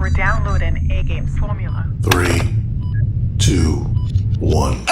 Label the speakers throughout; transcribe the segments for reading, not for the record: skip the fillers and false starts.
Speaker 1: or download an A-Games formula.
Speaker 2: 3, 2, 1.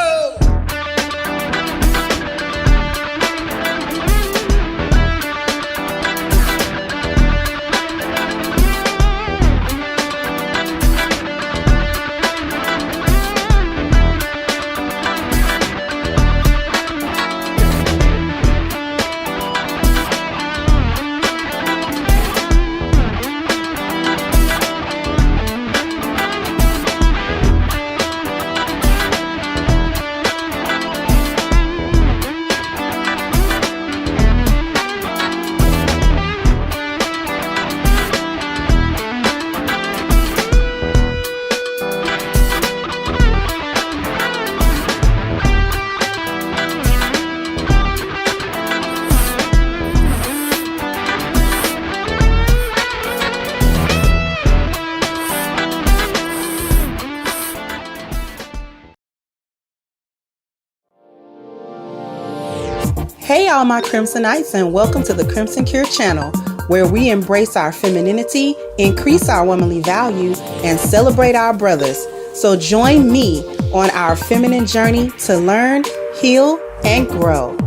Speaker 3: Hey all my Crimsonites, and welcome to the Crimson Cure channel, where we embrace our femininity, increase our womanly value, and celebrate our brothers. So join me on our feminine journey to learn, heal, and grow.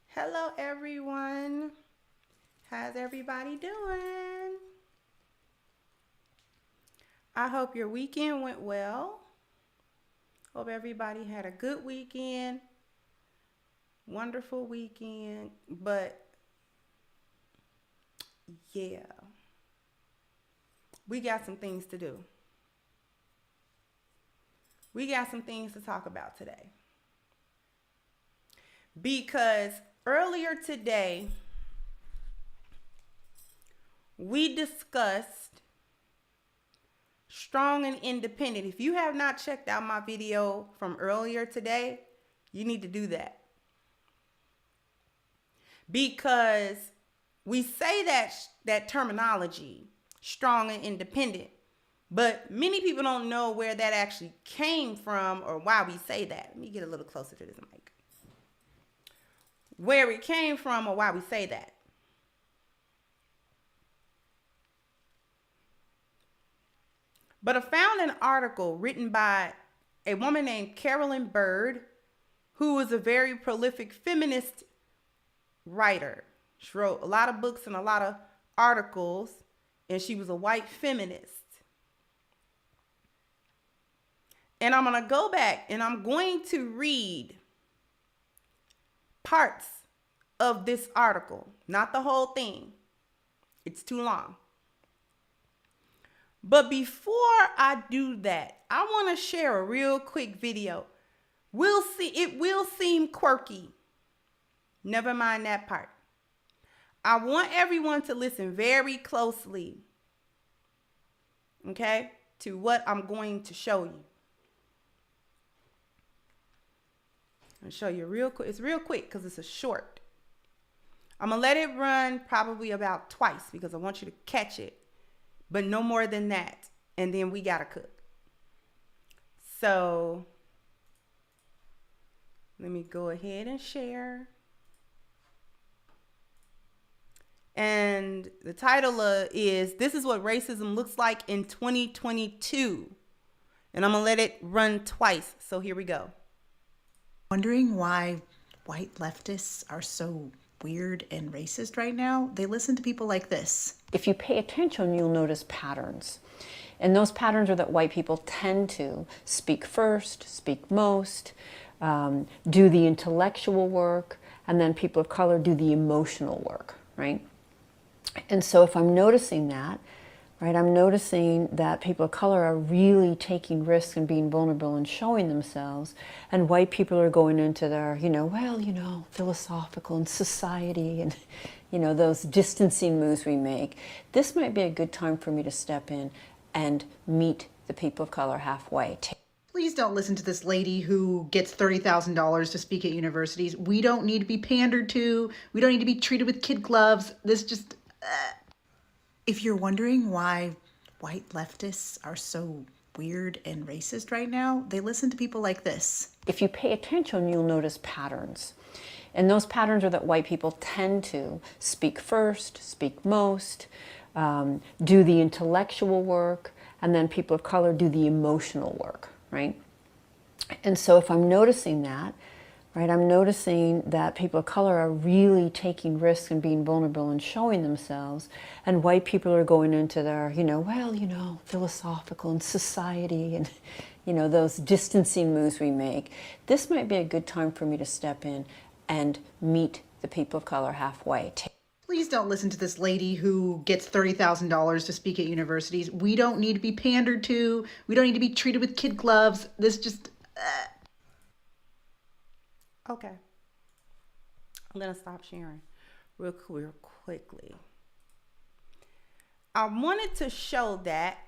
Speaker 3: Hello everyone. How's everybody doing? I hope your weekend went well. Hope everybody had a good weekend. Wonderful weekend. But yeah, we got some things to do. We got some things to talk about today. Because earlier today, we discussed strong and independent. If you have not checked out my video from earlier today, you need to do that. Because we say that terminology, strong and independent, but many people don't know where that actually came from or why we say that. Let me get a little closer to this mic. Where it came from or why we say that. But I found an article written by a woman named Carolyn Bird, who is a very prolific feminist writer. She wrote a lot of books and a lot of articles, and she was a white feminist. And I'm going to go back and I'm going to read parts of this article, not the whole thing. It's too long. But before I do that, I want to share a real quick video. We'll see, it will seem quirky. Never mind that part. I want everyone to listen very closely, okay, to what I'm going to show you. I'll show you real quick. It's real quick because it's a short. I'm going to let it run probably about twice because I want you to catch it. But no more than that. And then we got to cook. So let me go ahead and share. And the title is, This is What Racism Looks Like in 2022. And I'm going to let it run twice. So here we go.
Speaker 4: Wondering why white leftists are so weird and racist right now? They listen to people like this.
Speaker 5: If you pay attention, you'll notice patterns. And those patterns are that white people tend to speak first, speak most, do the intellectual work, and then people of color do the emotional work, right? And so if I'm noticing that, right, I'm noticing that people of color are really taking risks and being vulnerable and showing themselves, and white people are going into their, philosophical and society and, those distancing moves we make. This might be a good time for me to step in and meet the people of color halfway.
Speaker 4: Please don't listen to this lady who gets $30,000 to speak at universities. We don't need to be pandered to. We don't need to be treated with kid gloves. This just... If you're wondering why white leftists are so weird and racist right now, they listen to people like this.
Speaker 5: If you pay attention, you'll notice patterns. And those patterns are that white people tend to speak first, speak most, do the intellectual work, and then people of color do the emotional work, right? And so if I'm noticing that, right, I'm noticing that people of color are really taking risks and being vulnerable and showing themselves, and white people are going into their, philosophical and society and, those distancing moves we make. This might be a good time for me to step in and meet the people of color halfway.
Speaker 4: Please don't listen to this lady who gets $30,000 to speak at universities. We don't need to be pandered to. We don't need to be treated with kid gloves. This just...
Speaker 3: Okay. I'm going to stop sharing real quickly. I wanted to show that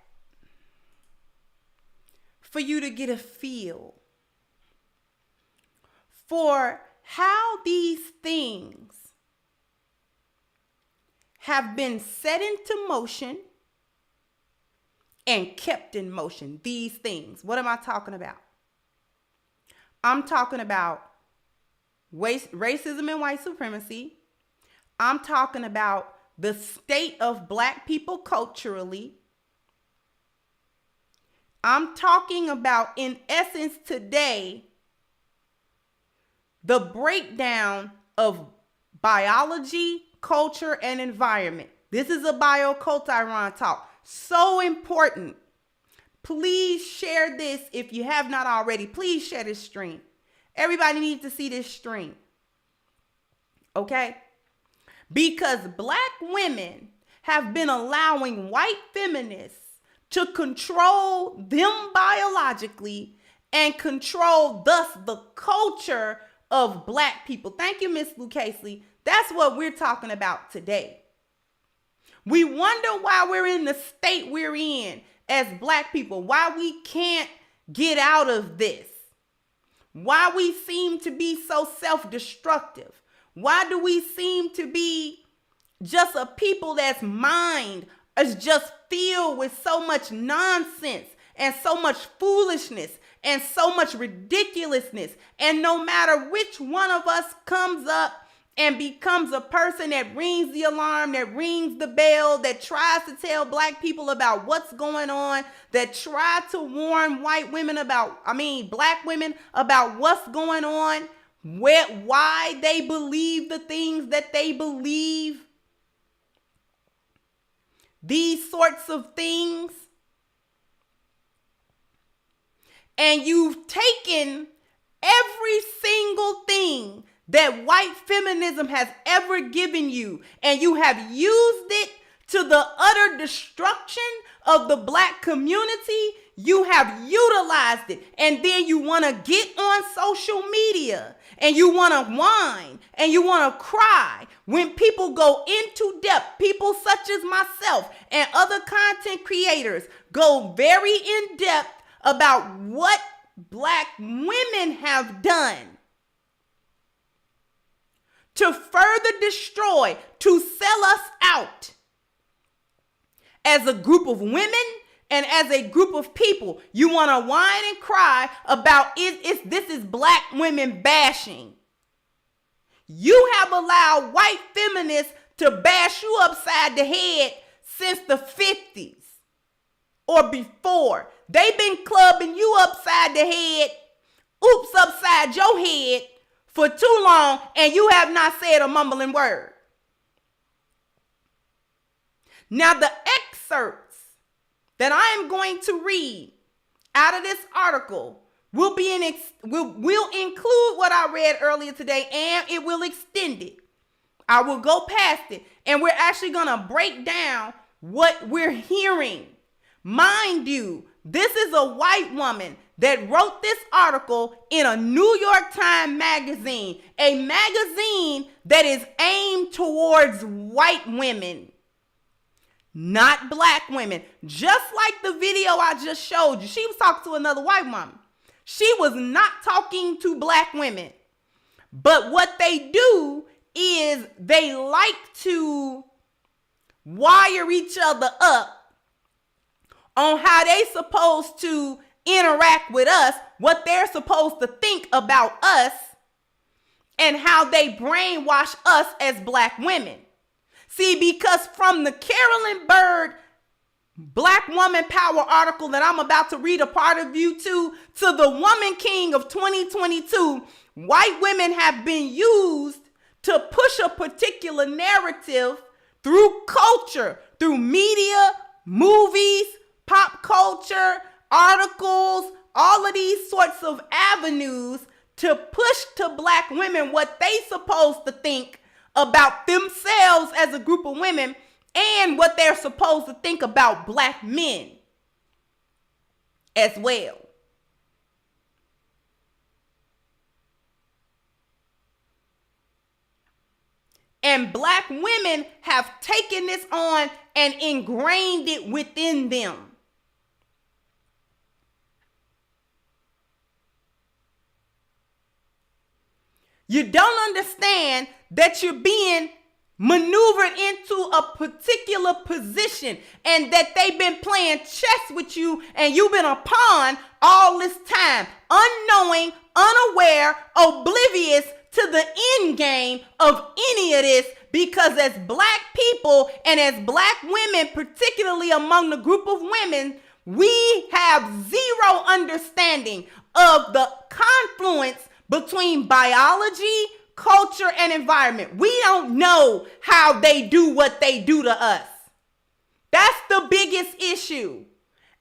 Speaker 3: for you to get a feel for how these things have been set into motion and kept in motion. These things. What am I talking about? I'm talking about racism and white supremacy. I'm talking about the state of Black people culturally. I'm talking about, in essence, today, the breakdown of biology, culture, and environment. This is a bioculturon talk. So important. Please share this if you have not already. Please share this stream. Everybody needs to see this stream. Okay? Because Black women have been allowing white feminists to control them biologically and control thus the culture of Black people. Thank you, Miss Lucasely. That's what we're talking about today. We wonder why we're in the state we're in as Black people, why we can't get out of this, why we seem to be so self-destructive, why do we seem to be just a people that's mind is just filled with so much nonsense and so much foolishness and so much ridiculousness. And no matter which one of us comes up and becomes a person that rings the alarm, that rings the bell, that tries to tell Black people about what's going on, that try to warn Black women about what's going on, why they believe the things that they believe, these sorts of things. And you've taken every single thing that white feminism has ever given you, and you have used it to the utter destruction of the Black community. You have utilized it, and then you want to get on social media and you want to whine and you want to cry when people go into depth. People such as myself and other content creators go very in depth about what Black women have done to further destroy, to sell us out as a group of women and as a group of people. You want to whine and cry about this is Black women bashing. You have allowed white feminists to bash you upside the head since the 50s or before. They've been clubbing you upside the head, upside your head for too long, and you have not said a mumbling word. Now, the excerpts that I am going to read out of this article will include what I read earlier today, and it will extend it. I will go past it, and we're actually going to break down what we're hearing. Mind you, this is a white woman that wrote this article in a New York Times magazine, a magazine that is aimed towards white women, not Black women. Just like the video I just showed you, she was talking to another white woman. She was not talking to Black women. But what they do is they like to wire each other up on how they supposed to interact with us, what they're supposed to think about us, and how they brainwash us as Black women. See, because from the Carolyn Bird Black Womanpower article that I'm about to read a part of you to the Woman King of 2022, white women have been used to push a particular narrative through culture, through media, movies, pop culture, articles, all of these sorts of avenues to push to Black women what they supposed to think about themselves as a group of women and what they're supposed to think about Black men as well. And Black women have taken this on and ingrained it within them. You don't understand that you're being maneuvered into a particular position and that they've been playing chess with you and you've been a pawn all this time, unknowing, unaware, oblivious to the end game of any of this, because as Black people and as Black women, particularly among the group of women, we have zero understanding of the confluence between biology, culture, and environment. We don't know how they do what they do to us. That's the biggest issue.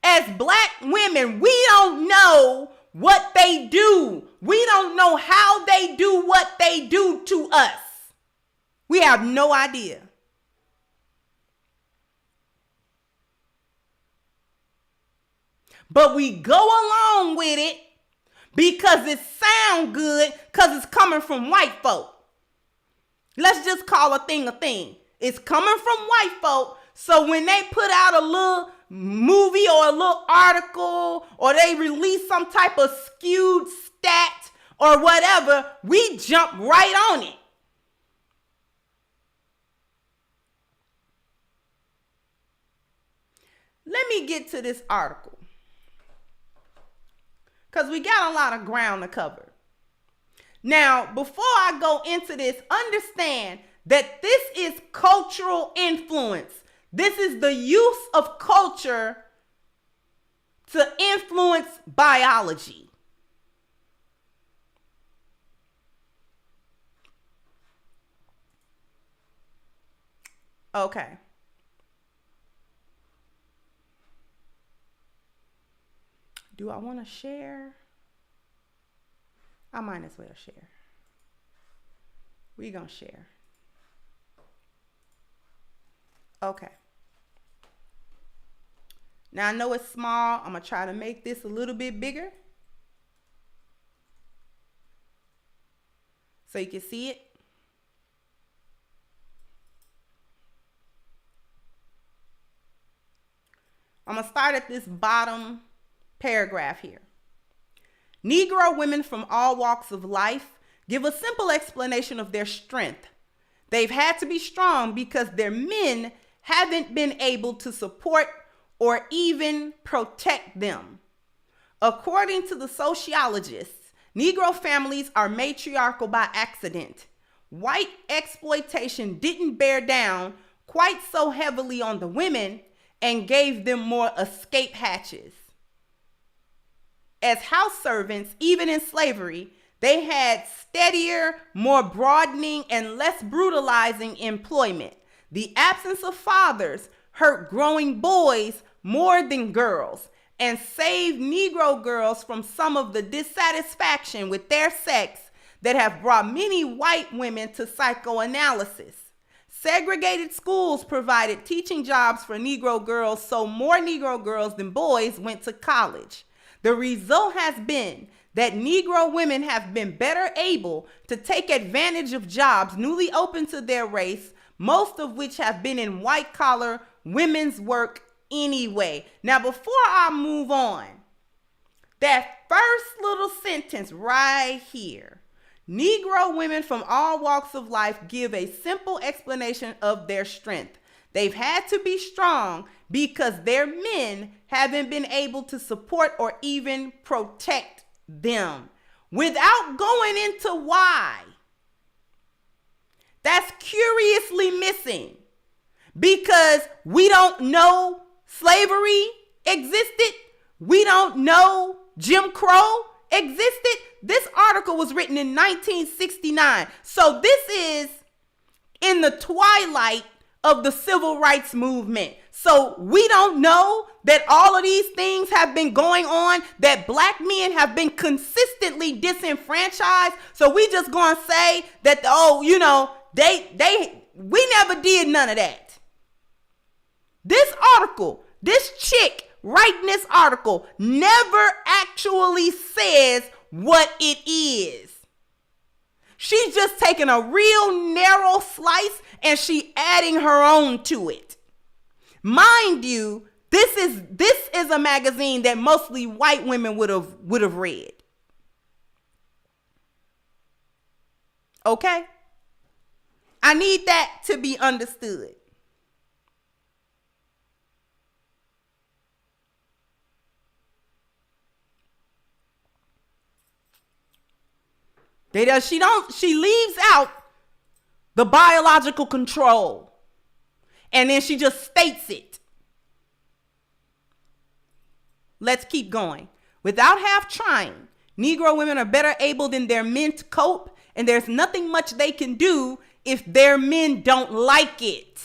Speaker 3: As Black women, we don't know what they do. We don't know how they do what they do to us. We have no idea. But we go along with it because it sounds good, because it's coming from white folk. Let's just call a thing a thing. It's coming from white folk. So when they put out a little movie or a little article, or they release some type of skewed stat or whatever, we jump right on it. Let me get to this article, because we got a lot of ground to cover. Now, before I go into this, understand that this is cultural influence. This is the use of culture to influence biology. Okay. Do I want to share? I might as well share. We're going to share. Okay. Now I know it's small. I'm going to try to make this a little bit bigger so you can see it. I'm going to start at this bottom paragraph here. Negro women from all walks of life give a simple explanation of their strength. They've had to be strong because their men haven't been able to support or even protect them. According to the sociologists, Negro families are matriarchal by accident. White exploitation didn't bear down quite so heavily on the women and gave them more escape hatches. As house servants, even in slavery, they had steadier, more broadening, and less brutalizing employment. The absence of fathers hurt growing boys more than girls and saved Negro girls from some of the dissatisfaction with their sex that have brought many white women to psychoanalysis. Segregated schools provided teaching jobs for Negro girls, so more Negro girls than boys went to college. The result has been that Negro women have been better able to take advantage of jobs newly open to their race, most of which have been in white-collar women's work anyway. Now, before I move on, that first little sentence right here, Negro women from all walks of life give a simple explanation of their strength. They've had to be strong because their men haven't been able to support or even protect them. Without going into why, That's curiously missing because we don't know slavery existed. We don't know Jim Crow existed. This article was written in 1969. So this is in the twilight of the civil rights movement. So we don't know that all of these things have been going on, that black men have been consistently disenfranchised. So we just gonna say that, we never did none of that. This article, this chick writing this article never actually says what it is. She's just taking a real narrow slice and she adding her own to it. Mind you, this is a magazine that mostly white women would have read. Okay? I need that to be understood. She leaves out the biological control. And then she just states it. Let's keep going. Without half trying, Negro women are better able than their men to cope, and there's nothing much they can do if their men don't like it.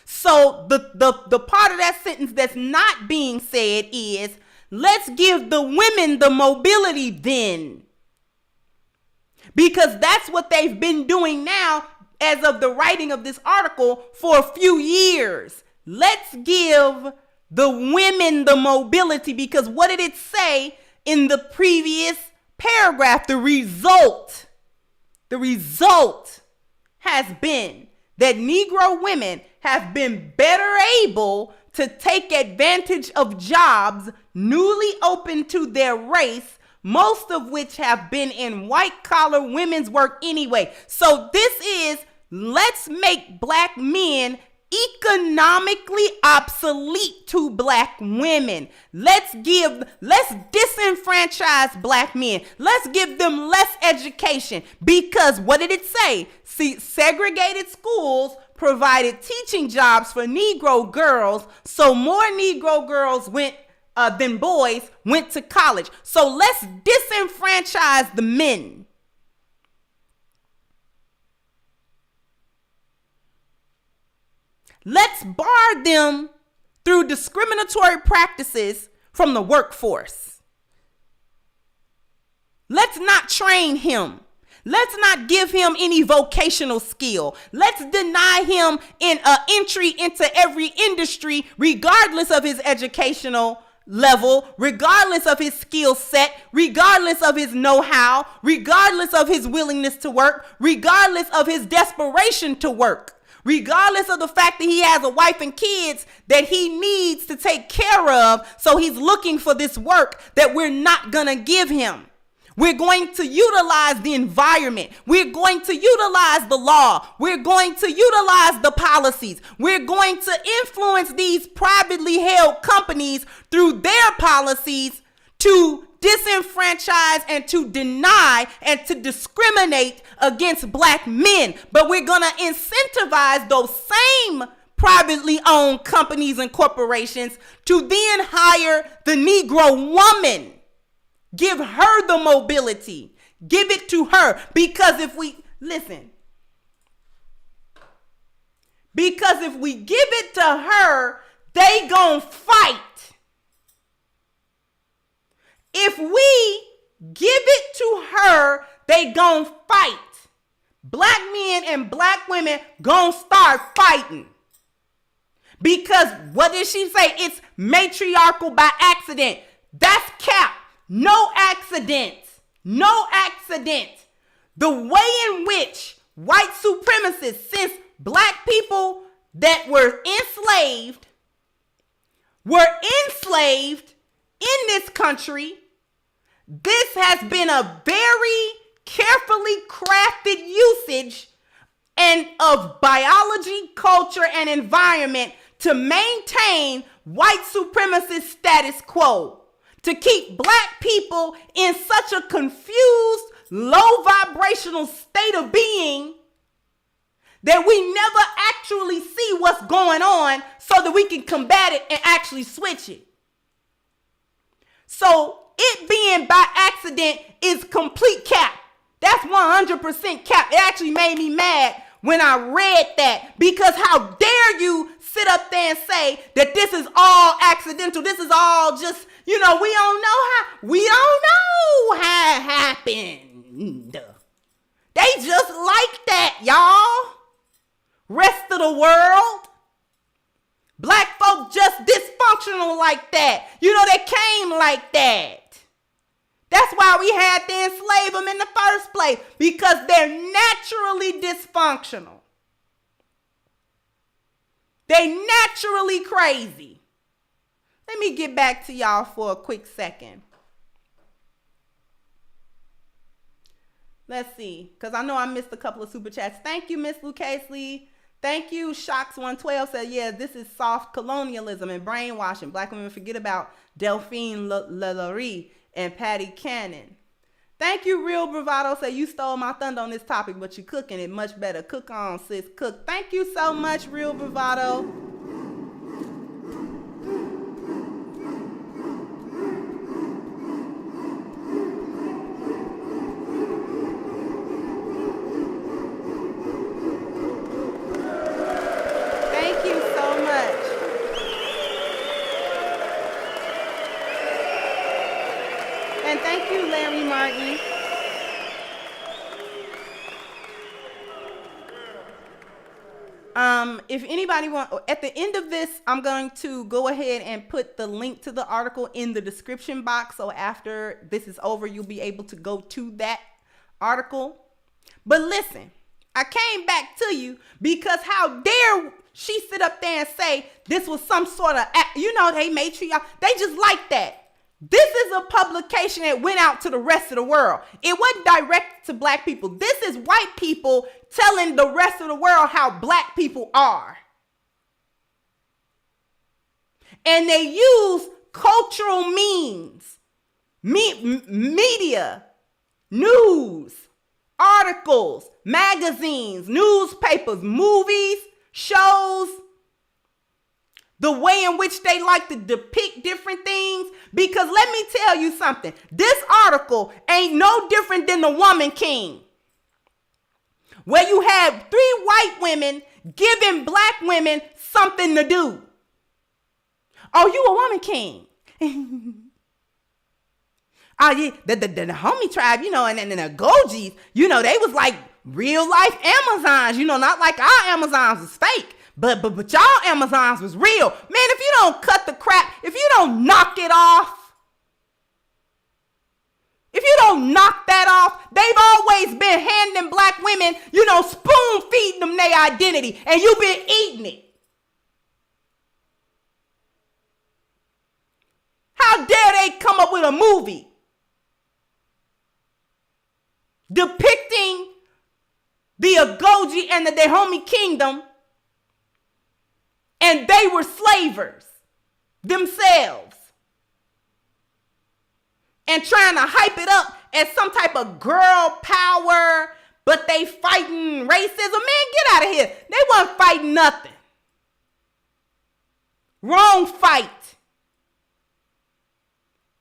Speaker 3: So the part of that sentence that's not being said is, let's give the women the mobility then. Because that's what they've been doing now as of the writing of this article for a few years. Let's give the women the mobility, because what did it say in the previous paragraph? The result has been that Negro women have been better able to take advantage of jobs newly open to their race, most of which have been in white-collar women's work anyway. So this is, let's make black men economically obsolete to black women. Let's disenfranchise black men. Let's give them less education. Because what did it say? See, segregated schools provided teaching jobs for Negro girls, so more Negro girls than boys went to college. So let's disenfranchise the men. Let's bar them through discriminatory practices from the workforce. Let's not train him. Let's not give him any vocational skill. Let's deny him an entry into every industry, regardless of his educational level, regardless of his skill set, regardless of his know-how, regardless of his willingness to work, regardless of his desperation to work, regardless of the fact that he has a wife and kids that he needs to take care of. So he's looking for this work that we're not going to give him. We're going to utilize the environment. We're going to utilize the law. We're going to utilize the policies. We're going to influence these privately held companies through their policies to disenfranchise and to deny and to discriminate against black men. But we're going to incentivize those same privately owned companies and corporations to then hire the Negro woman. Give her the mobility. Give it to her. Because if we give it to her, they gonna fight. If we give it to her, they gonna fight. Black men and black women gonna start fighting. Because what did she say? It's matriarchal by accident. That's cap. No accident. No accident. The way in which white supremacists, since black people that were enslaved in this country, this has been a very carefully crafted usage and of biology, culture, and environment to maintain white supremacist status quo. To keep black people in such a confused, low vibrational state of being that we never actually see what's going on so that we can combat it and actually switch it. So it being by accident is complete cap. That's 100% cap. It actually made me mad when I read that, because how dare you sit up there and say that this is all accidental. This is all just, we don't know how it happened. They just like that, y'all. Rest of the world. Black folk just dysfunctional like that. They came like that. That's why we had to enslave them in the first place, because they're naturally dysfunctional. They naturally crazy. Let me get back to y'all for a quick second. Let's see, because I know I missed a couple of super chats. Thank you, Miss Lucasely. Thank you. Shocks112 said, yeah, this is soft colonialism and brainwashing. Black women forget about Delphine Lalaurie and Patty Cannon. Thank you, Real Bravado. Say you stole my thunder on this topic, but you cooking it much better. Cook on, sis, cook. Thank you so much, Real Bravado. Thank you so much. And thank you, Larry Martin. If anybody at the end of this, I'm going to go ahead and put the link to the article in the description box. So after this is over, you'll be able to go to that article. But listen, I came back to you because how dare she sit up there and say this was some sort of, they made sure y'all, they just like that. This is a publication that went out to the rest of the world. It wasn't directed to black people. This is white people telling the rest of the world how black people are. And they use cultural means, media, news, articles, magazines, newspapers, movies, shows, the way in which they like to depict different things. Because let me tell you something. This article ain't no different than the Woman King, where you have 3 white women giving black women something to do. Oh, you a woman king. Oh, yeah, the homie tribe, and the Gojis, they was like real life Amazons, not like our Amazons was fake. But y'all Amazons was real. Man, if you don't cut the crap, if you don't knock it off, if you don't knock that off, they've always been handing black women, spoon feeding them their identity, and you've been eating it. How dare they come up with a movie depicting the Agoji and the Dahomey Kingdom, and they were slavers themselves, and trying to hype it up as some type of girl power, but they fighting racism. Man, get out of here. They weren't fighting nothing. Wrong fight.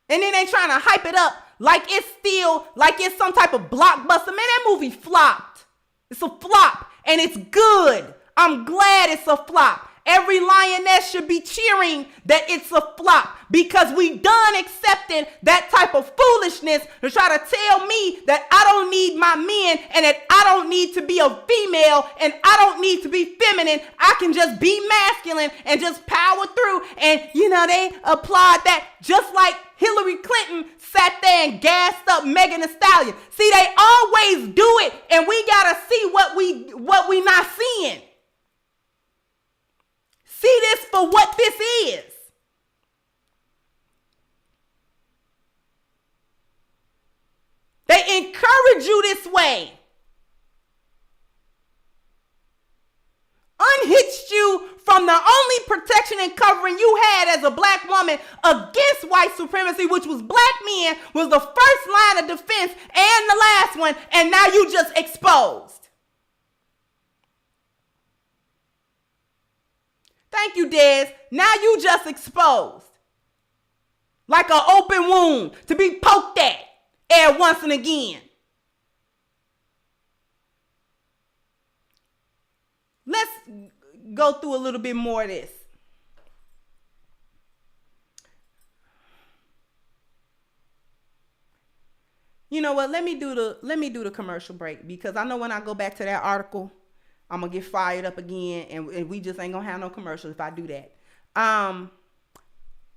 Speaker 3: And then they trying to hype it up like it's some type of blockbuster. Man, that movie flopped. It's a flop, and it's good. I'm glad it's a flop. Every lioness should be cheering that it's a flop, because we done accepting that type of foolishness to try to tell me that I don't need my men, and that I don't need to be a female, and I don't need to be feminine. I can just be masculine and just power through. And they applaud that, just like Hillary Clinton sat there and gassed up Megan Thee Stallion. See, they always do it, and we gotta see what we not seeing. See this for what this is. They encourage you this way. Unhitched you from the only protection and covering you had as a black woman against white supremacy, which was black men, was the first line of defense and the last one, and now you just exposed. Thank you, Des. Now you just exposed. Like an open wound to be poked at every once and again. Let's go through a little bit more of this. You know what? Let me do the commercial break, because I know when I go back to that article, I'm gonna get fired up again, and we just ain't gonna have no commercials if I do that.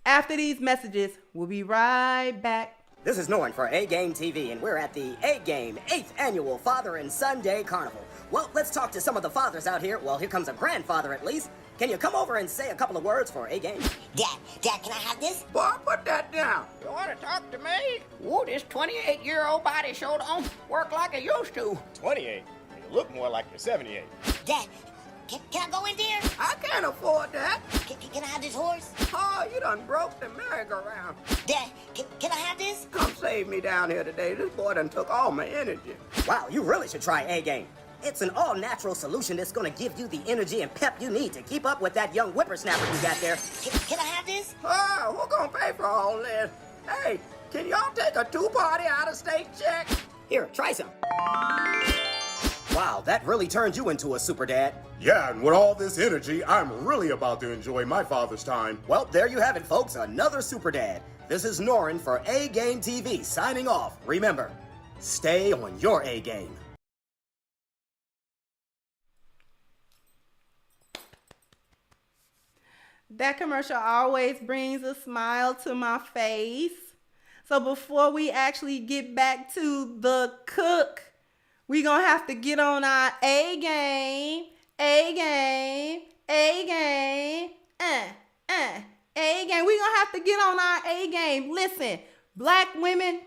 Speaker 3: After these messages, we'll be right back.
Speaker 6: This is Norn for A-Game TV, and we're at the A-Game 8th Annual Father and Son Day Carnival. Well, let's talk to some of the fathers out here. Well, here comes a grandfather at least. Can you come over and say a couple of words for A-Game?
Speaker 7: Dad, can I have this?
Speaker 8: Boy, put that down. You want to talk to me? Whoa, this 28-year-old body sure don't work like it used to.
Speaker 9: 28? You look more like you're 78.
Speaker 7: Dad, can I go in there?
Speaker 8: I can't afford that.
Speaker 7: Can I have this horse?
Speaker 8: Oh, you done broke the merry-go-round.
Speaker 7: Dad, can I have this?
Speaker 8: Come save me down here today. This boy done took all my energy.
Speaker 6: Wow, you really should try A-Game. It's an all-natural solution that's gonna give you the energy and pep you need to keep up with that young whippersnapper you got there.
Speaker 7: Can I have this?
Speaker 8: Oh, who's gonna pay for all this? Hey, can y'all take a two-party out-of-state check?
Speaker 6: Here, try some. Wow, that really turned you into a super dad.
Speaker 2: Yeah, and with all this energy, I'm really about to enjoy my father's time.
Speaker 6: Well, there you have it, folks. Another super dad. This is Norin for A-Game TV signing off. Remember, stay on your A-Game.
Speaker 3: That commercial always brings a smile to my face. So before we actually get back to the cook, we're going to have to get on our A-game, A-game, A-game, A-game. We're going to have to get on our A-game. Listen, Black women,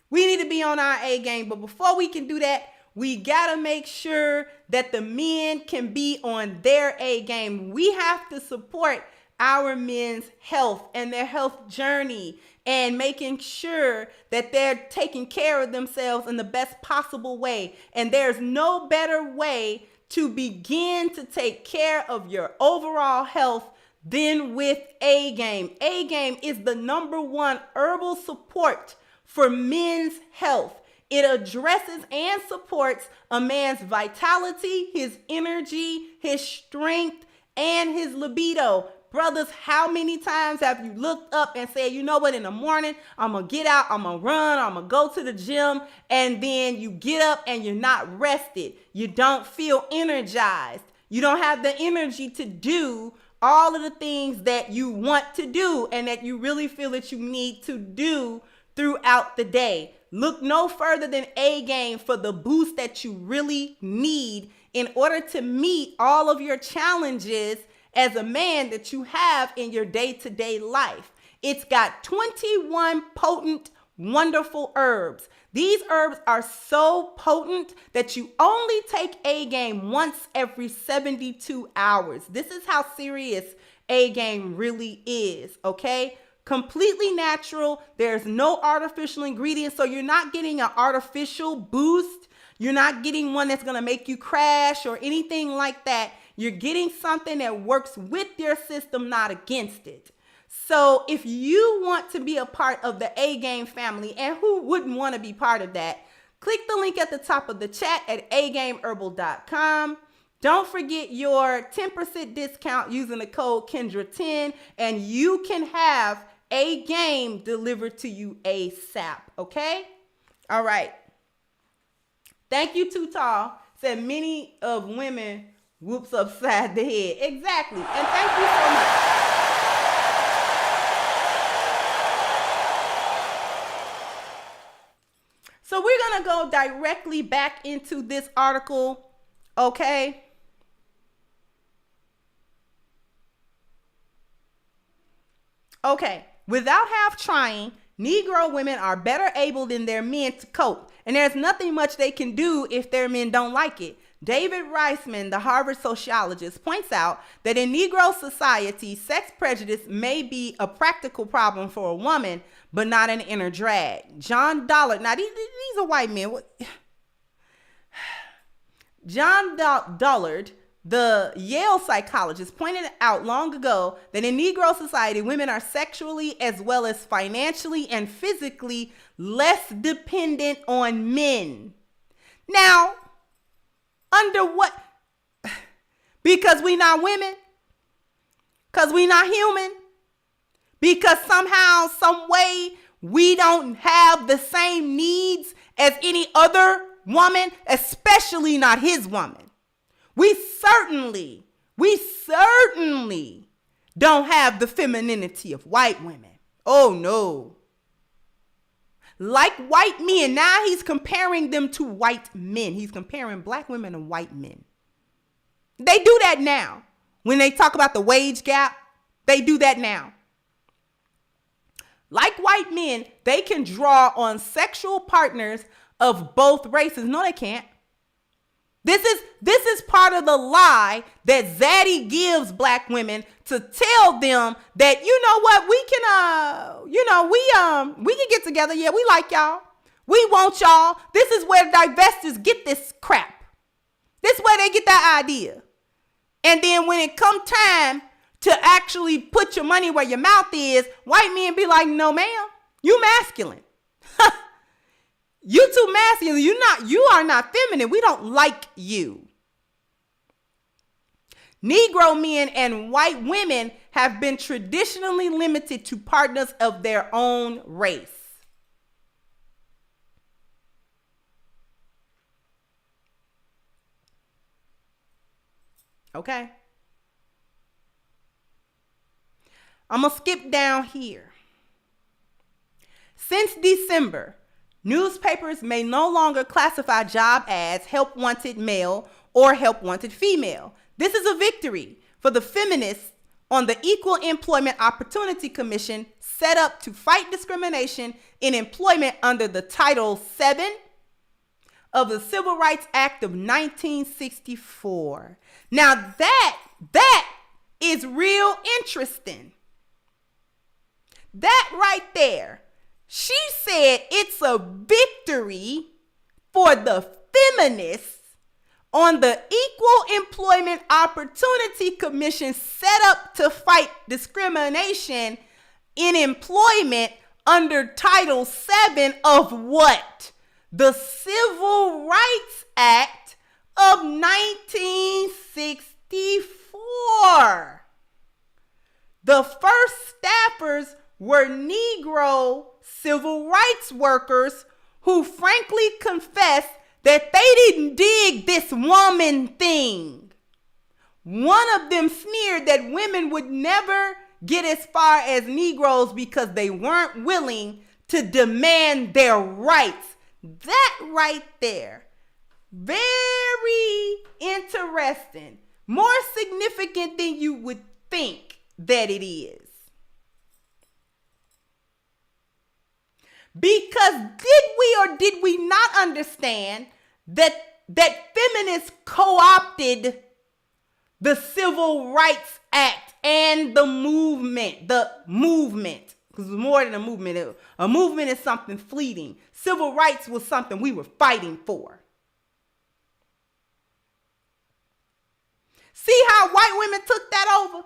Speaker 3: we need to be on our A-game. But before we can do that, we got to make sure that the men can be on their A-game. We have to support our men's health and their health journey, and making sure that they're taking care of themselves in the best possible way. And there's no better way to begin to take care of your overall health than with A-Game. A-Game is the #1 herbal support for men's health. It addresses and supports a man's vitality, his energy, his strength, and his libido. Brothers, how many times have you looked up and said, you know what, in the morning, I'm going to get out, I'm going to run, I'm going to go to the gym, and then you get up and you're not rested. You don't feel energized. You don't have the energy to do all of the things that you want to do and that you really feel that you need to do throughout the day. Look no further than A-Game for the boost that you really need in order to meet all of your challenges as a man that you have in your day-to-day life. It's got 21 potent, wonderful herbs. These herbs are so potent that you only take A-Game once every 72 hours. This is how serious A-Game really is, okay? Completely natural. There's no artificial ingredients, so you're not getting an artificial boost. You're not getting one that's going to make you crash or anything like that. You're getting something that works with your system, not against it. So if you want to be a part of the A-Game family, and who wouldn't want to be part of that, click the link at the top of the chat at agameherbal.com. Don't forget your 10% discount using the code Kendra10, and you can have A-Game delivered to you ASAP, okay? All right. Thank you, Too Tall. Said many of women whoops upside the head. Exactly. And thank you so much. So we're going to go directly back into this article, okay? Okay. Without half trying, Negro women are better able than their men to cope, and there's nothing much they can do if their men don't like it. David Reisman, the Harvard sociologist, points out that in Negro society, sex prejudice may be a practical problem for a woman, but not an inner drag. John Dollard, now these are white men. John Dollard, the Yale psychologist, pointed out long ago that in Negro society, women are sexually as well as financially and physically less dependent on men. Now, under what? Because we not women? Because we not human? Because somehow, some way, we don't have the same needs as any other woman, especially not his woman. We certainly don't have the femininity of white women. Oh no. Like white men, now he's comparing them to white men. He's comparing black women to white men. They do that now. When they talk about the wage gap, they do that now. Like white men, they can draw on sexual partners of both races. No, they can't. This is part of the lie that Zaddy gives black women to tell them that, you know what, we can get together. Yeah, we like y'all. We want y'all. This is where divestors get this crap. This is where they get that idea. And then when it come time to actually put your money where your mouth is, white men be like, no, ma'am, you masculine. You too masculine. You are not feminine. We don't like you. Negro men and white women have been traditionally limited to partners of their own race. Okay. I'm going to skip down here. Since December, newspapers may no longer classify job ads help wanted male or help wanted female. This is a victory for the feminists on the Equal Employment Opportunity Commission set up to fight discrimination in employment under the Title VII of the Civil Rights Act of 1964. Now that is real interesting. That right there. She said it's a victory for the feminists on the Equal Employment Opportunity Commission set up to fight discrimination in employment under Title VII of what? The Civil Rights Act of 1964. The first staffers were Negro civil rights workers who frankly confessed that they didn't dig this woman thing. One of them sneered that women would never get as far as Negroes because they weren't willing to demand their rights. That right there, very interesting, more significant than you would think that it is. Because did we or did we not understand that feminists co-opted the Civil Rights Act and the movement, because it was more than a movement. A movement is something fleeting. Civil rights was something we were fighting for. See how white women took that over?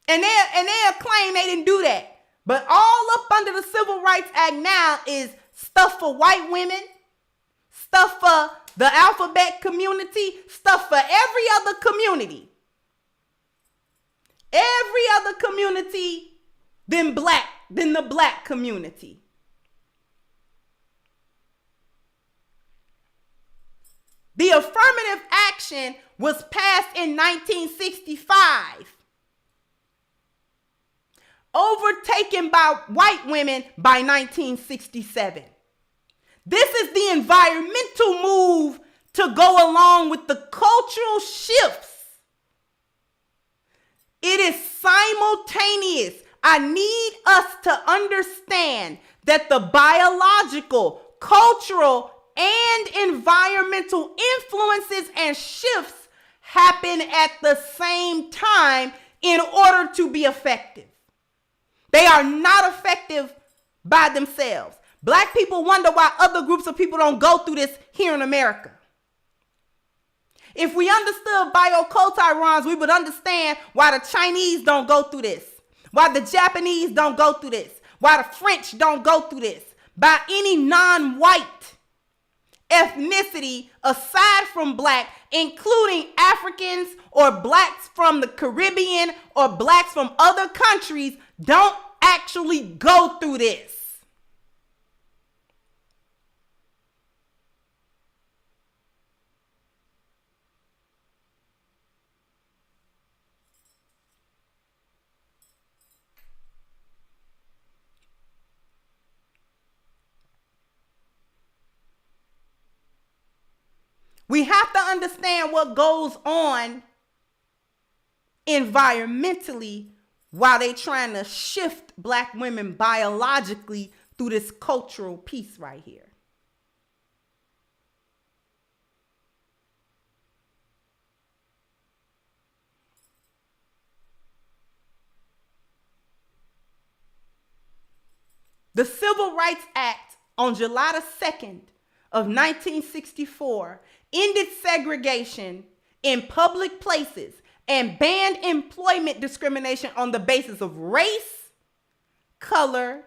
Speaker 3: And they'll claim they didn't do that. But all up under the Civil Rights Act now is stuff for white women, stuff for the alphabet community, stuff for every other community. Every other community than the black community. The affirmative action was passed in 1965. Overtaken by white women by 1967. This is the environmental move to go along with the cultural shifts. It is simultaneous. I need us to understand that the biological, cultural, and environmental influences and shifts happen at the same time in order to be effective. They are not effective by themselves. Black people wonder why other groups of people don't go through this here in America. If we understood bioculturons, we would understand why the Chinese don't go through this, why the Japanese don't go through this, why the French don't go through this. By any non-white ethnicity aside from black, including Africans or blacks from the Caribbean or blacks from other countries, don't actually go through this. We have to understand what goes on environmentally while they trying to shift black women biologically through this cultural piece right here. The Civil Rights Act on July the 2nd of 1964 ended segregation in public places and banned employment discrimination on the basis of race, color,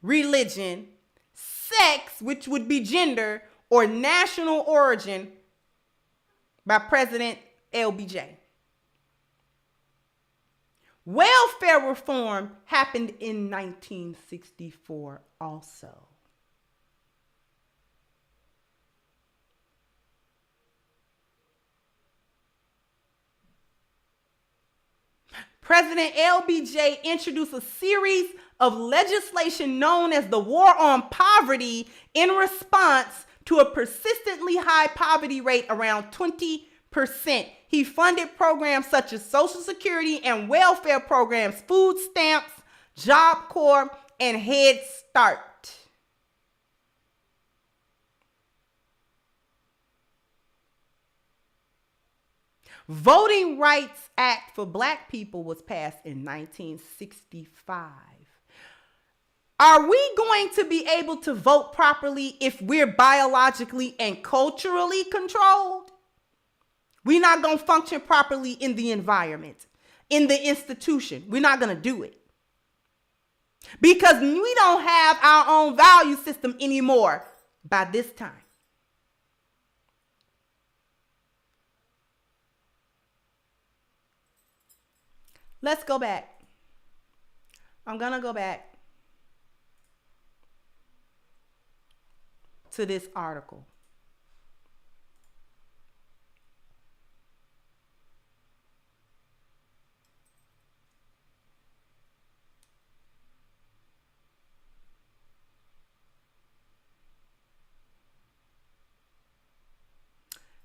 Speaker 3: religion, sex, which would be gender, or national origin by President LBJ. Welfare reform happened in 1964 also. President LBJ introduced a series of legislation known as the War on Poverty in response to a persistently high poverty rate around 20%. He funded programs such as Social Security and welfare programs, food stamps, Job Corps, and Head Start. Voting Rights Act for Black people was passed in 1965. Are we going to be able to vote properly if we're biologically and culturally controlled? We're not going to function properly in the environment, in the institution. We're not going to do it. Because we don't have our own value system anymore by this time. Let's go back. I'm going to go back to this article.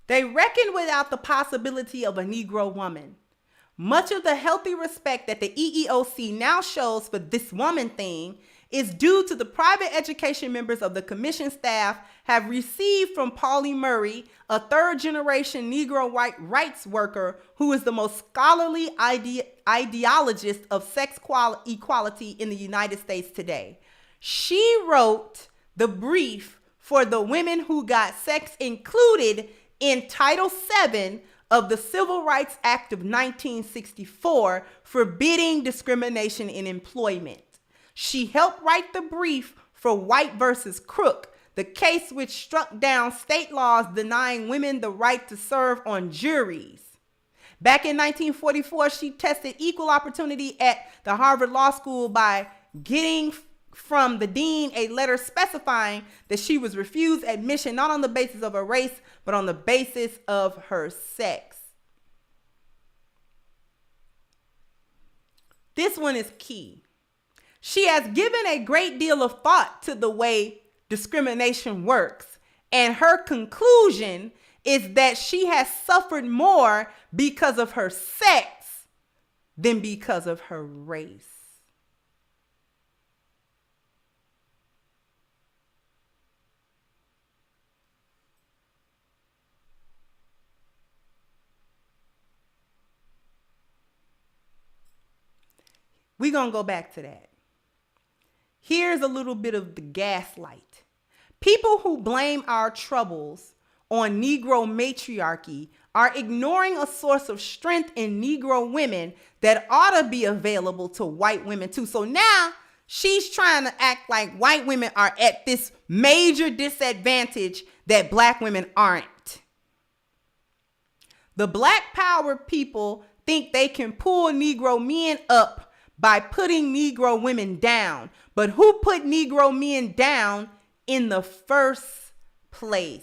Speaker 3: They reckon without the possibility of a Negro woman. Much of the healthy respect that the EEOC now shows for this woman thing is due to the private education members of the commission staff have received from Pauli Murray, a third-generation Negro white rights worker who is the most scholarly ideologist of sex equality in the United States today. She wrote the brief for the women who got sex included in Title VII of the Civil Rights Act of 1964, forbidding discrimination in employment. She helped write the brief for White versus Crook, the case which struck down state laws denying women the right to serve on juries. Back in 1944, she tested equal opportunity at the Harvard Law School by getting from the dean a letter specifying that she was refused admission not on the basis of her race, but on the basis of her sex. This one is key. She has given a great deal of thought to the way discrimination works, and her conclusion is that she has suffered more because of her sex than because of her race. We're going to go back to that. Here's a little bit of the gaslight. People who blame our troubles on Negro matriarchy are ignoring a source of strength in Negro women that ought to be available to white women too. So now she's trying to act like white women are at this major disadvantage that black women aren't. The Black Power people think they can pull Negro men up by putting Negro women down. But who put Negro men down in the first place?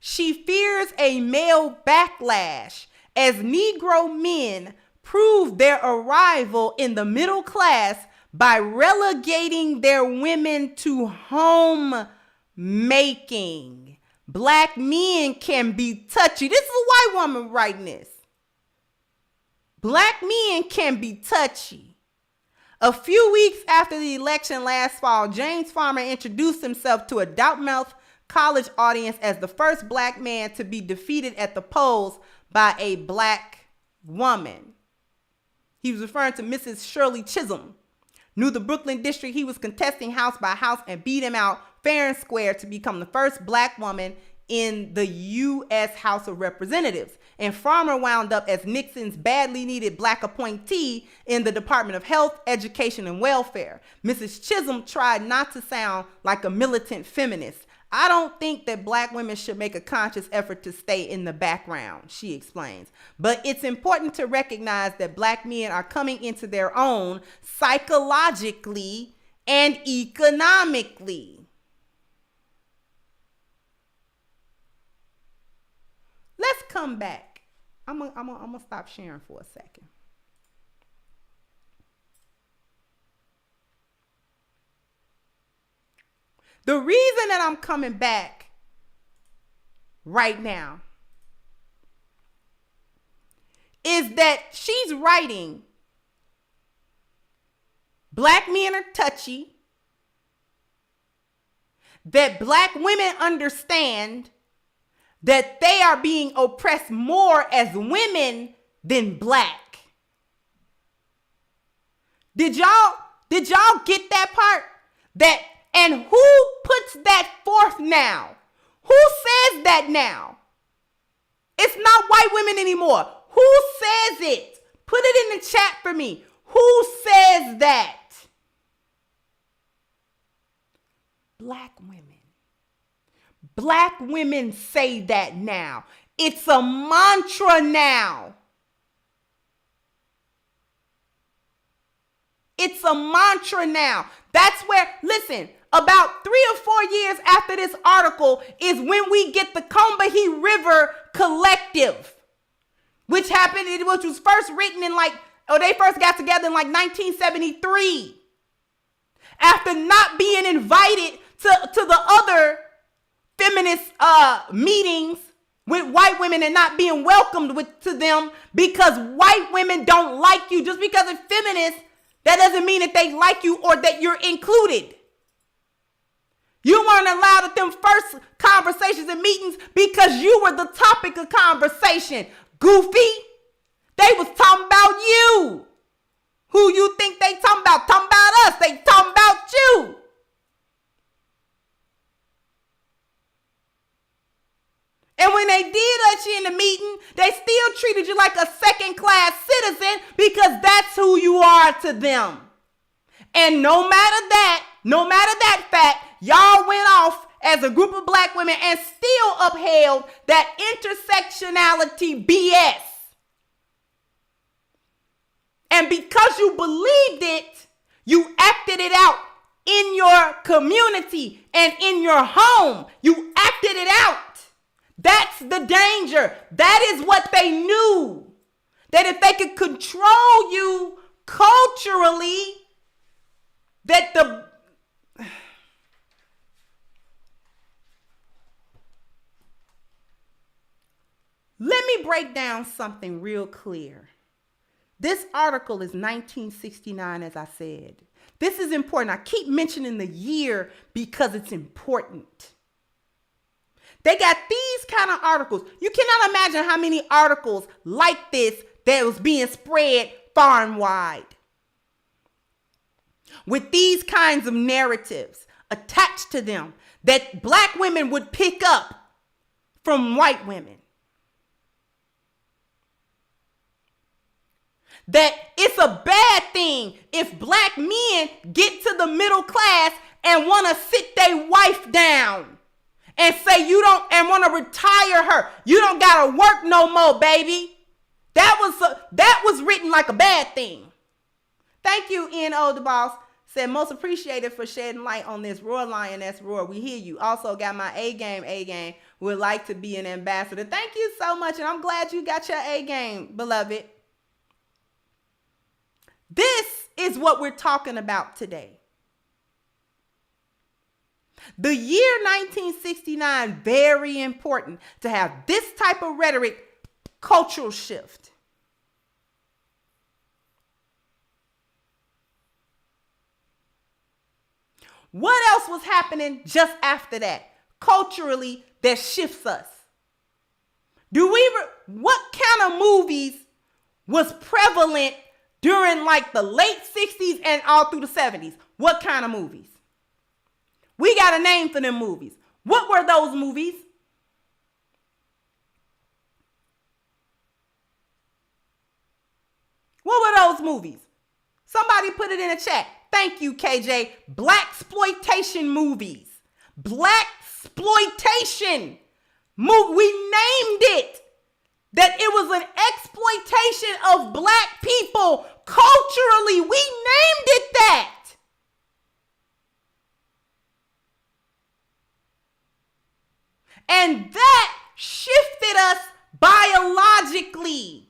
Speaker 3: She fears a male backlash as Negro men prove their arrival in the middle class by relegating their women to home making. Black men can be touchy. This is a white woman writing this. Black men can be touchy. A few weeks after the election last fall, James Farmer introduced himself to a Dartmouth College audience as the first black man to be defeated at the polls by a black woman. He was referring to Mrs. Shirley Chisholm. Knew the Brooklyn district he was contesting house by house and beat him out fair and square to become the first black woman in the U.S. House of Representatives. And Farmer wound up as Nixon's badly needed black appointee in the Department of Health, Education, and Welfare. Mrs. Chisholm tried not to sound like a militant feminist. I don't think that black women should make a conscious effort to stay in the background, she explains. But it's important to recognize that black men are coming into their own psychologically and economically. Let's come back. I'm gonna stop sharing for a second. The reason that I'm coming back right now is that she's writing, black men are touchy, that black women understand that they are being oppressed more as women than black. Did y'all get that part? And who puts that forth now? Who says that now? It's not white women anymore. Who says it? Put it in the chat for me. Who says that? Black women. Black women say that now. It's a mantra now. It's a mantra now. That's where, listen, about 3 or 4 years after this article is when we get the Combahee River Collective, which was first written they first got together in 1973. After not being invited to the other feminist meetings with white women and not being welcomed to them because white women don't like you. Just because it's feminist, that doesn't mean that they like you or that you're included. You weren't allowed at them first conversations and meetings because you were the topic of conversation. Goofy. They was talking about you. Who you think they talking about? Talking about us. They talking about you. And when they did let you in the meeting, they still treated you like a second-class citizen because that's who you are to them. And no matter that fact, y'all went off as a group of black women and still upheld that intersectionality BS. And because you believed it, you acted it out in your community and in your home. You acted it out. That's the danger. That is what they knew. That if they could control you culturally, that Let me break down something real clear. This article is 1969, as I said. This is important. I keep mentioning the year because it's important. They got these kind of articles. You cannot imagine how many articles like this that was being spread far and wide. With these kinds of narratives attached to them that black women would pick up from white women. That it's a bad thing if black men get to the middle class and want to sit their wife down and say you don't, and want to retire her. You don't got to work no more, baby. That was written like a bad thing. Thank you, N.O. the boss. Said most appreciated for shedding light on this. Roar Lioness Roar. We hear you. Also got my A game. Would like to be an ambassador. Thank you so much. And I'm glad you got your A game, beloved. This is what we're talking about today. The year 1969, very important to have this type of rhetoric, cultural shift. What else was happening just after that? Culturally, that shifts us. What kind of movies was prevalent during like the late 60s and all through the 70s? What kind of movies? We got a name for them movies. What were those movies? What were those movies? Somebody put it in the chat. Thank you, KJ. Blaxploitation movies. Blaxploitation. We named it. That it was an exploitation of black people. Culturally, we named it that. And that shifted us biologically.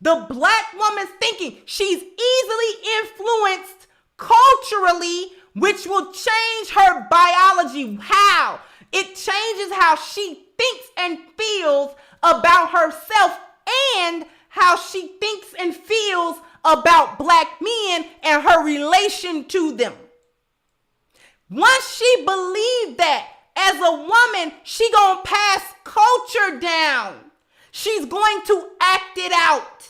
Speaker 3: The black woman's thinking, she's easily influenced culturally, which will change her biology. How? It changes how she thinks and feels about herself and how she thinks and feels about black men and her relation to them. Once she believed that, as a woman, she gonna pass culture down. She's going to act it out.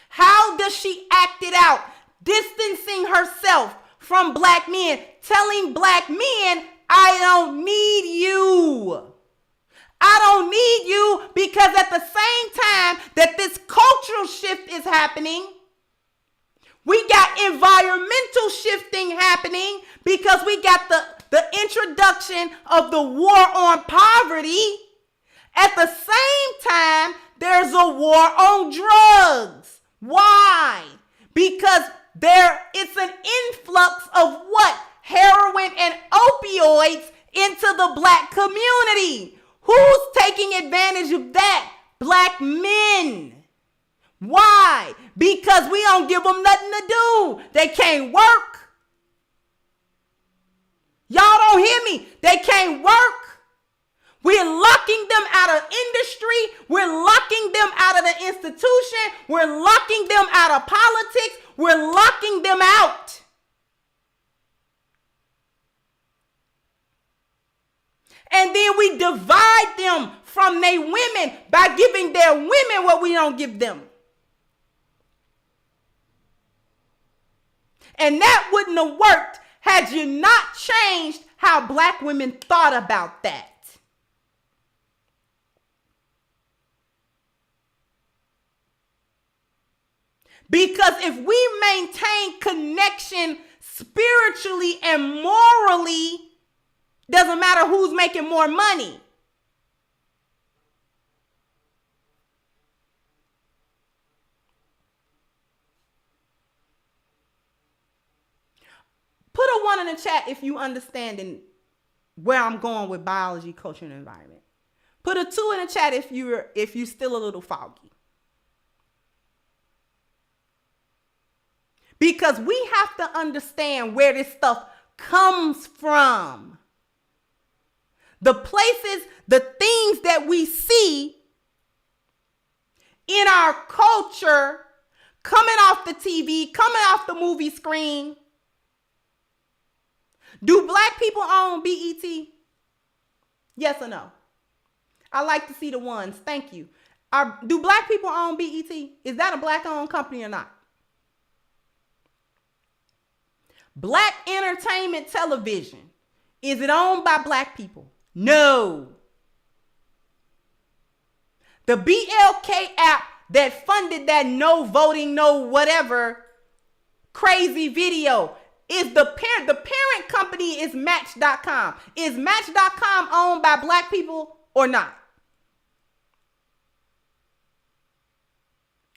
Speaker 3: How does she act it out? Distancing herself from black men, telling black men, I don't need you. I don't need you, because at the same time that this cultural shift is happening, we got environmental shifting happening, because we got the introduction of the war on poverty. At the same time, there's a war on drugs. Why? Because it's an influx of what? Heroin and opioids into the black community. Who's taking advantage of that? Black men. Why? Because we don't give them nothing to do. They can't work. Y'all don't hear me. They can't work. We're locking them out of industry. We're locking them out of the institution. We're locking them out of politics. We're locking them out. And then we divide them from their women by giving their women what we don't give them. And that wouldn't have worked had you not changed how black women thought about that. Because if we maintain connection spiritually and morally, doesn't matter who's making more money. Put a 1 in the chat if you understand where I'm going with biology, culture, and environment. Put a 2 in the chat if you're still a little foggy. Because we have to understand where this stuff comes from. The places, the things that we see in our culture, coming off the TV, coming off the movie screen. Do black people own BET? Yes or no? I like to see the ones. Thank you. Do black people own BET? Is that a black-owned company or not? Black entertainment television. Is it owned by black people? No. The BLK app that funded that no voting, no whatever crazy video is the parent company is Match.com. Is Match.com owned by black people or not?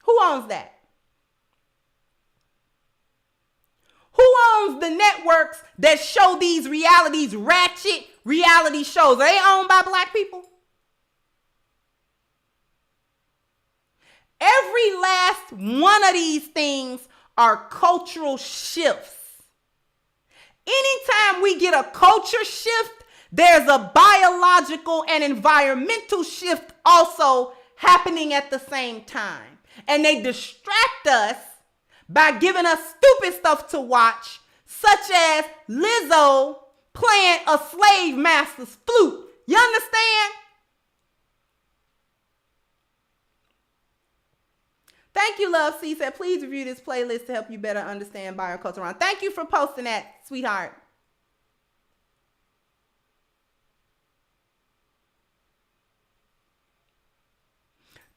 Speaker 3: Who owns that? Who owns the networks that show these ratchet reality shows? Are they owned by black people? Every last one of these things are cultural shifts. Anytime we get a culture shift, there's a biological and environmental shift also happening at the same time. And they distract us by giving us stupid stuff to watch, such as Lizzo playing a slave master's flute. You understand? Thank you, Love C said, please review this playlist to help you better understand bioculture. Thank you for posting that, sweetheart.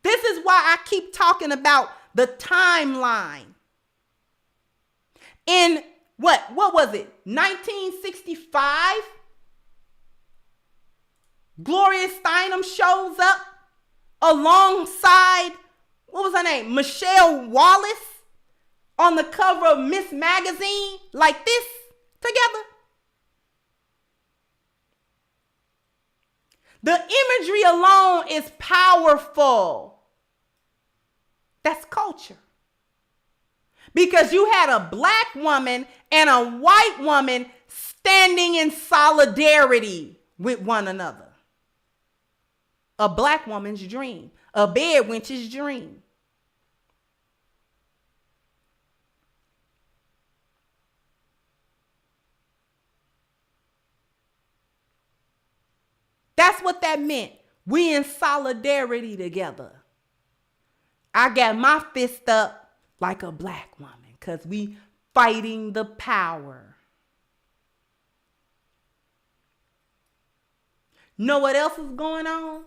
Speaker 3: This is why I keep talking about the timeline. In what was it? 1965? Gloria Steinem shows up alongside, what was her name? Michelle Wallace on the cover of Miss Magazine like this together. The imagery alone is powerful. That's culture. Because you had a black woman and a white woman standing in solidarity with one another. A black woman's dream, a bed wench's dream. That's what that meant. We in solidarity together. I got my fist up like a black woman because we fighting the power. Know what else is going on?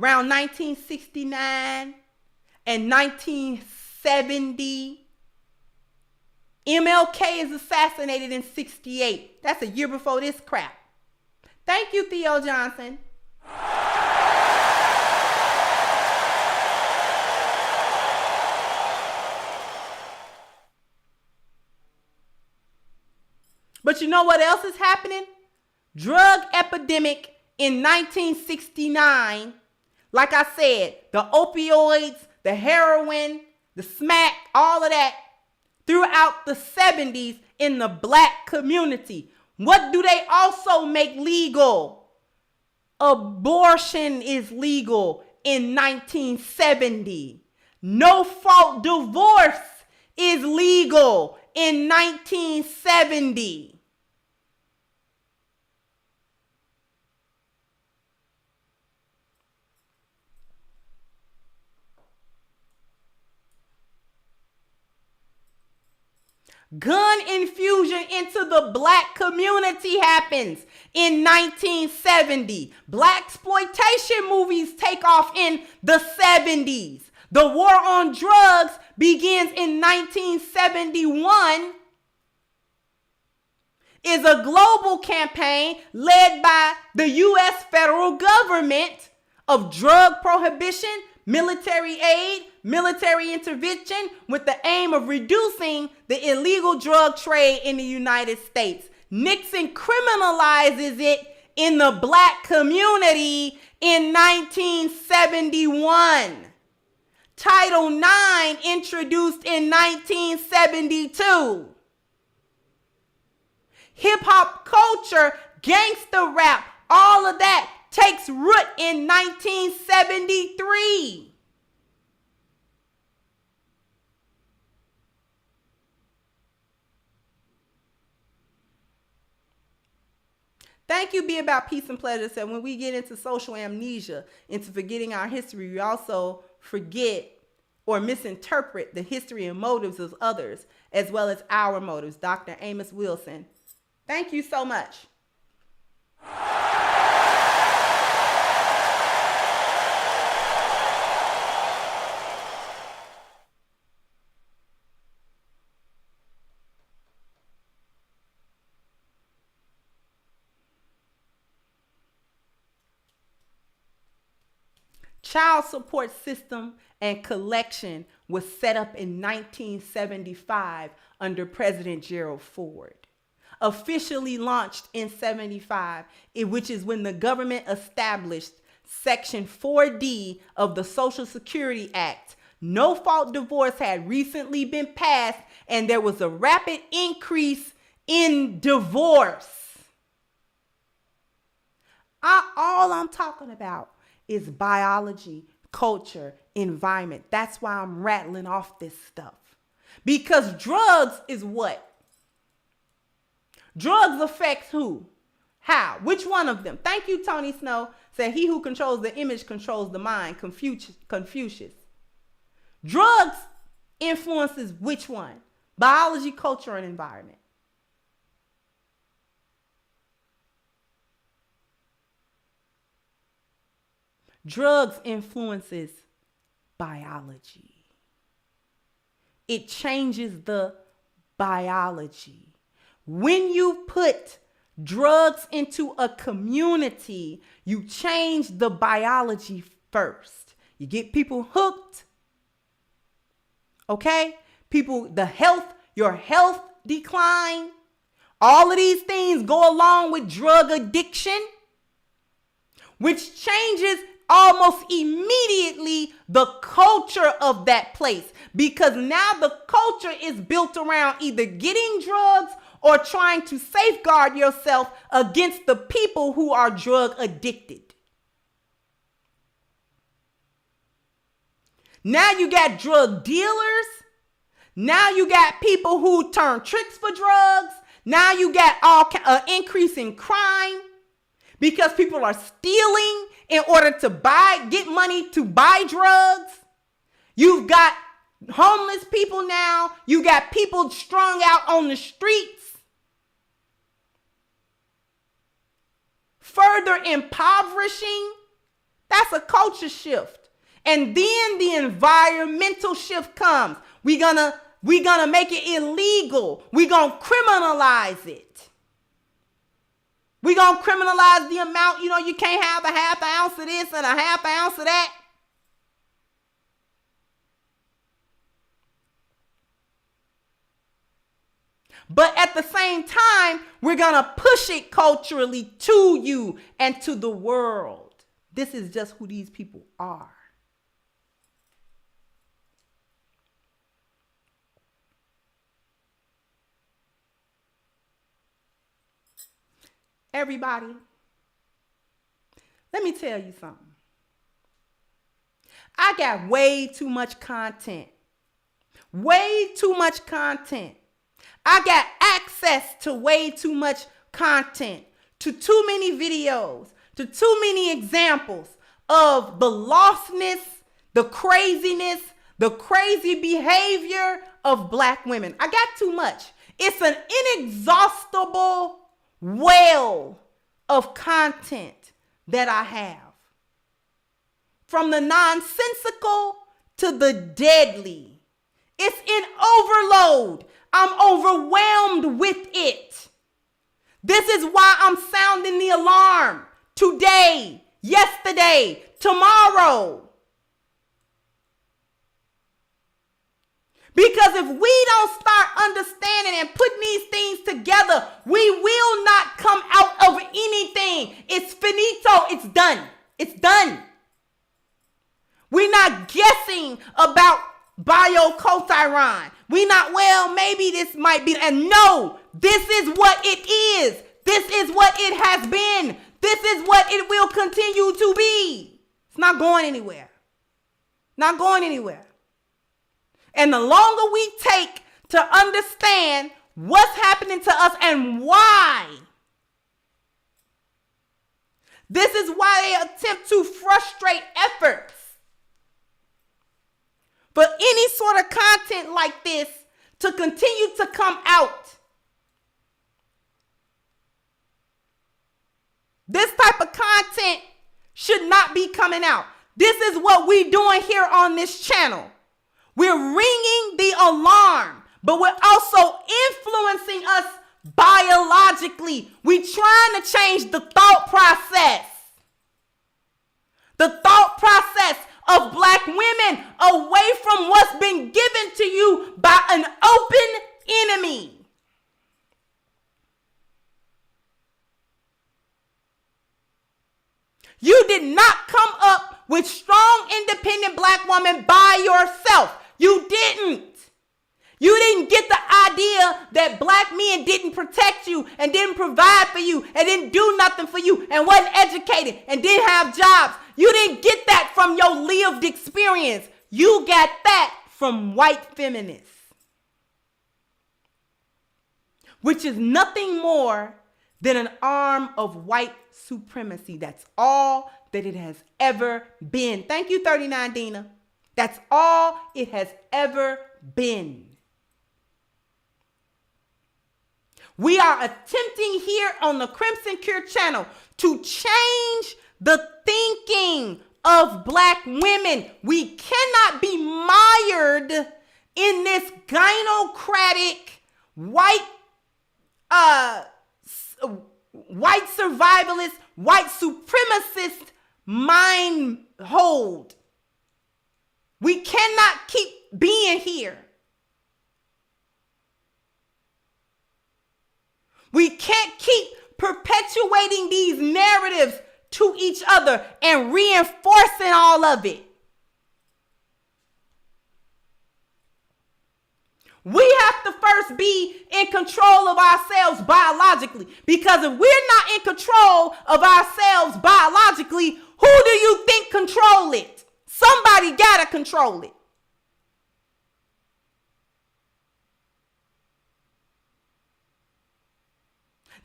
Speaker 3: Around 1969 and 1970, MLK is assassinated in 68. That's a year before this crap. Thank you, Theo Johnson. But you know what else is happening? Drug epidemic in 1969. Like I said, the opioids, the heroin, the smack, all of that throughout the 70s in the black community. What do they also make legal? Abortion is legal in 1970. No fault divorce is legal in 1970. Gun infusion into the black community happens in 1970. Blaxploitation movies take off in the 70s. The war on drugs begins in 1971. Is a global campaign led by the U.S. federal government of drug prohibition, military aid, military intervention with the aim of reducing the illegal drug trade in the United States. Nixon criminalizes it in the black community in 1971. Title IX introduced in 1972. Hip hop culture, gangster rap, all of that takes root in 1973. Thank you, Be About Peace and Pleasure said when we get into social amnesia, into forgetting our history, we also forget or misinterpret the history and motives of others, as well as our motives. Dr. Amos Wilson. Thank you so much. child support system and collection was set up in 1975 under President Gerald Ford. Officially launched in 75, which is when the government established Section 4D of the Social Security Act. No-fault divorce had recently been passed, and there was a rapid increase in divorce. All I'm talking about is biology, culture, environment. That's why I'm rattling off this stuff. Because drugs is what? Drugs affects who? How? Which one of them? Thank you, Tony Snow. Said he who controls the image controls the mind. Confucius. Drugs influences which one? Biology, culture, and environment. Drugs influences biology. It changes the biology. When you put drugs into a community, you change the biology first. You get people hooked. Okay? People, your health decline. All of these things go along with drug addiction, which changes almost immediately the culture of that place, because now the culture is built around either getting drugs or trying to safeguard yourself against the people who are drug addicted. Now you got drug dealers. Now you got people who turn tricks for drugs. Now you got increase in crime because people are stealing in order to get money to buy drugs. You've got homeless people now. You got people strung out on the streets. Further impoverishing. That's a culture shift. And then the environmental shift comes. We're gonna make it illegal. We're gonna criminalize it. We're going to criminalize the amount, you can't have a half ounce of this and a half ounce of that. But at the same time, we're going to push it culturally to you and to the world. This is just who these people are. Everybody, let me tell you something. I got way too much content. Way too much content. I got access to way too much content, to too many videos, to too many examples of the lostness, the craziness, the crazy behavior of Black women. I got too much. It's an inexhaustible well of content that I have. From the nonsensical to the deadly. It's in overload. I'm overwhelmed with it. This is why I'm sounding the alarm today, yesterday, tomorrow. Because if we don't start understanding and putting these things together, we will not come out of anything. It's finito. It's done. It's done. We're not guessing about bioculturon. We're not, maybe this might be. And no, this is what it is. This is what it has been. This is what it will continue to be. It's not going anywhere. Not going anywhere. And the longer we take to understand what's happening to us and why, this is why they attempt to frustrate efforts for any sort of content like this to continue to come out. This type of content should not be coming out. This is what we're doing here on this channel. We're ringing the alarm, but we're also influencing us biologically. We're trying to change the thought process. The thought process away from what's been given to you by an open enemy. You did not come up with strong, independent black woman by yourself. You didn't. You didn't get the idea that black men didn't protect you and didn't provide for you and didn't do nothing for you and wasn't educated and didn't have jobs. You didn't get that from your lived experience. You got that from white feminists, which is nothing more than an arm of white supremacy. That's all that it has ever been. Thank you, 39 Dina. That's all it has ever been. We are attempting here on the Crimson Cure channel to change the thinking of black women. We cannot be mired in this gynocratic white survivalist, white supremacist mind hold. We cannot keep being here. We can't keep perpetuating these narratives to each other and reinforcing all of it. We have to first be in control of ourselves biologically, because if we're not in control of ourselves biologically, who do you think control it? Somebody gotta control it.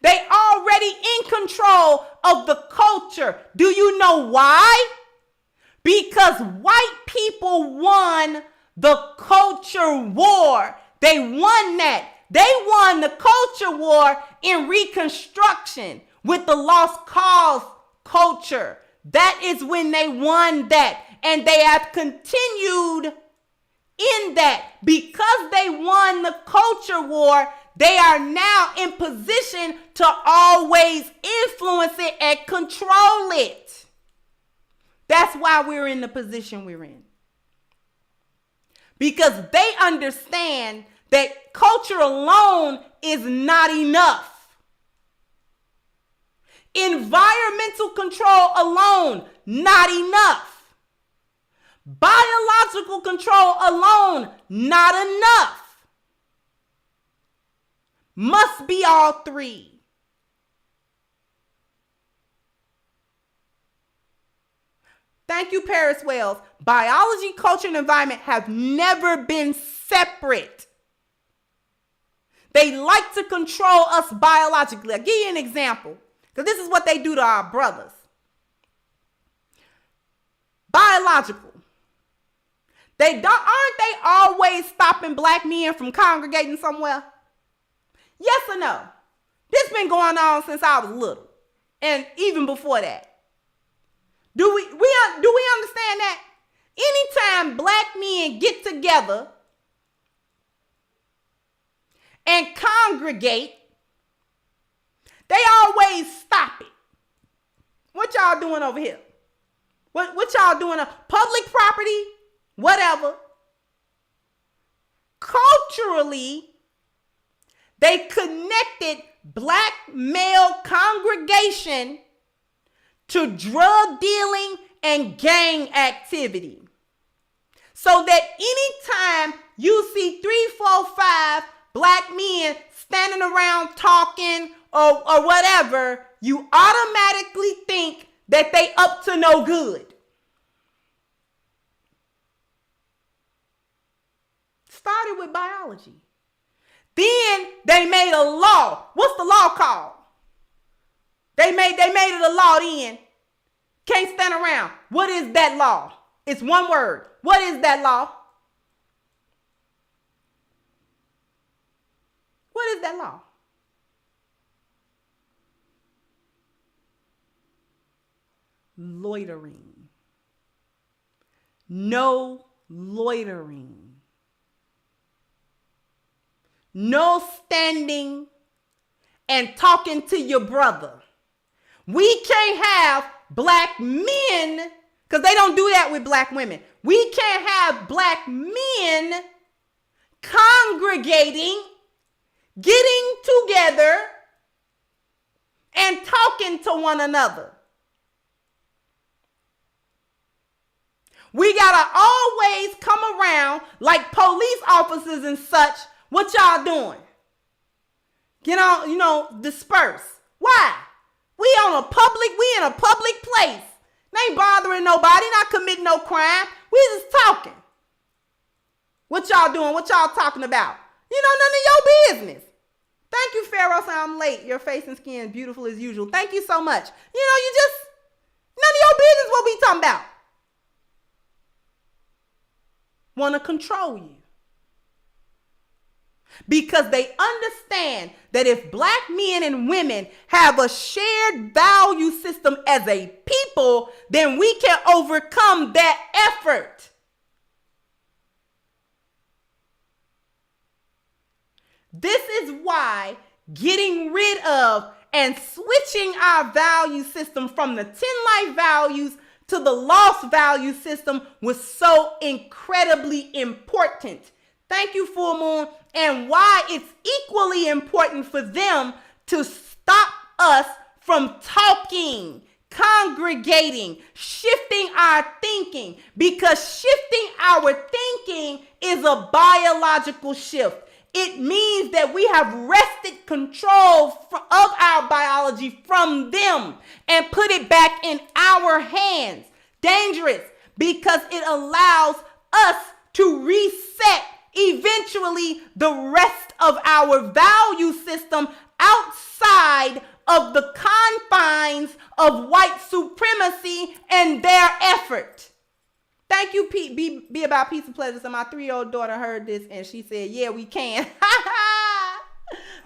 Speaker 3: They already in control of the culture. Do you know why? Because white people won the culture war. They won that. They won the culture war in Reconstruction with the lost cause culture. That is when they won that. And they have continued in that. Because they won the culture war, they are now in position to always influence it and control it. That's why we're in the position we're in. Because they understand that culture alone is not enough. Environmental control alone, not enough. Biological control alone, not enough. Must be all three. Thank you, Paris Wells. Biology, culture, and environment have never been separate. They like to control us biologically. I'll give you an example, because this is what they do to our brothers. Biological. Aren't they always stopping black men from congregating somewhere? Yes or no? This been going on since I was little, and even before that. Do we understand that? Anytime black men get together and congregate, they always stop it. What y'all doing over here? What y'all doing? Public property? Whatever. Culturally, they connected black male congregation to drug dealing and gang activity. So that anytime you see 3, 4, 5 black men standing around talking or whatever, you automatically think that they up to no good. Started with biology. Then they made a law. What's the law called? They made it a law then. Can't stand around. What is that law? It's one word. What is that law? What is that law? Loitering. No loitering. No standing and talking to your brother. We can't have black men, because they don't do that with black women. We can't have black men congregating, getting together, and talking to one another. We gotta always come around like police officers and such. What y'all doing? Disperse. Why? We in a public place. They ain't bothering nobody, not committing no crime. We just talking. What y'all doing? What y'all talking about? None of your business. Thank you, Pharaoh. So I'm late. Your face and skin beautiful as usual. Thank you so much. You just, none of your business what we talking about. Want to control you. Because they understand that if black men and women have a shared value system as a people, then we can overcome that effort. This is why getting rid of and switching our value system from the 10 life values to the lost value system was so incredibly important. Thank you, Full Moon. And why it's equally important for them to stop us from talking, congregating, shifting our thinking, because shifting our thinking is a biological shift. It means that we have wrested control of our biology from them and put it back in our hands. Dangerous, because it allows us to reset eventually the rest of our value system outside of the confines of white supremacy and their effort. Thank you, Pete. Be about peace and pleasure. So my 3-year-old daughter heard this and she said, yeah, we can.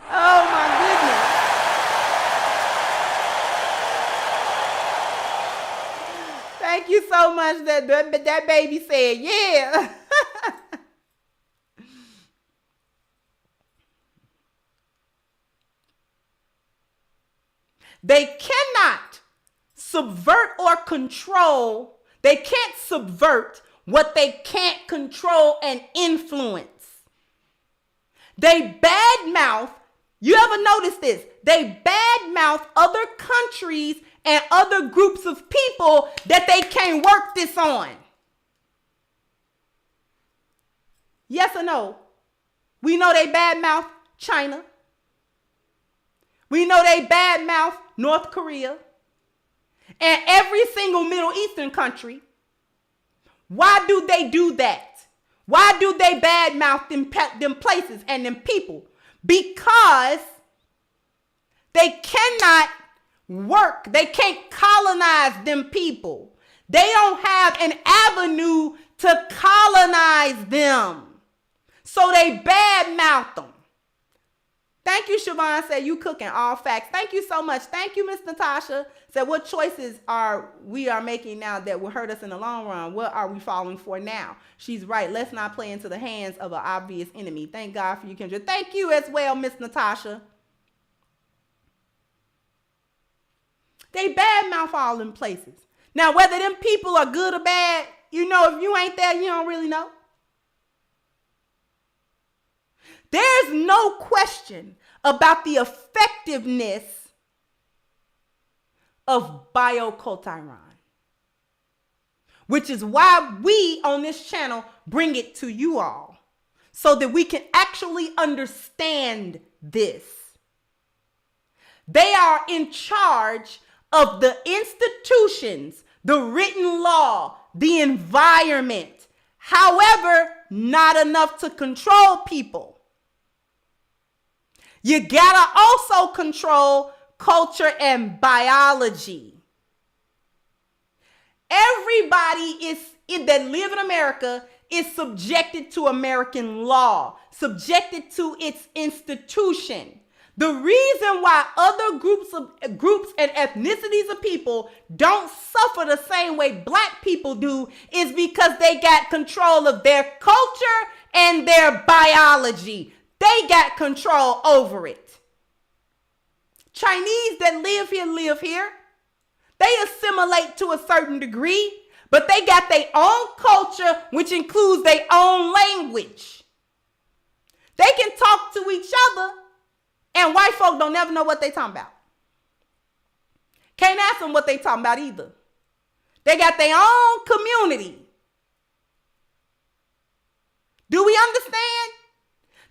Speaker 3: Oh my goodness. Thank you so much that baby said, yeah. They cannot subvert or control. They can't subvert what they can't control and influence. They badmouth. You ever notice this? They badmouth other countries and other groups of people that they can't work this on. Yes or no? We know they badmouth China. We know they badmouth North Korea and every single Middle Eastern country. Why do they do that? Why do they badmouth them places and them people? Because they cannot work. They can't colonize them people. They don't have an avenue to colonize them. So they badmouth them. Thank you, Siobhan. Said you cooking all facts. Thank you so much. Thank you, Miss Natasha. Said what choices are we making now that will hurt us in the long run? What are we falling for now? She's right. Let's not play into the hands of an obvious enemy. Thank God for you, Kendra. Thank you as well, Miss Natasha. They badmouth all them places. Now, whether them people are good or bad, if you ain't there, you don't really know. There's no question about the effectiveness of biocultural, which is why we on this channel bring it to you all so that we can actually understand this. They are in charge of the institutions, the written law, the environment. However, not enough to control people. You gotta also control culture and biology. Everybody that live in America is subjected to American law, subjected to its institution. The reason why other groups and ethnicities of people don't suffer the same way black people do is because they got control of their culture and their biology. They got control over it. Chinese that live here. They assimilate to a certain degree, But they got their own culture, which includes their own language. They can talk to each other, and white folk don't never know what they talking about. Can't ask them what they talking about either. They got their own community. Do we understand?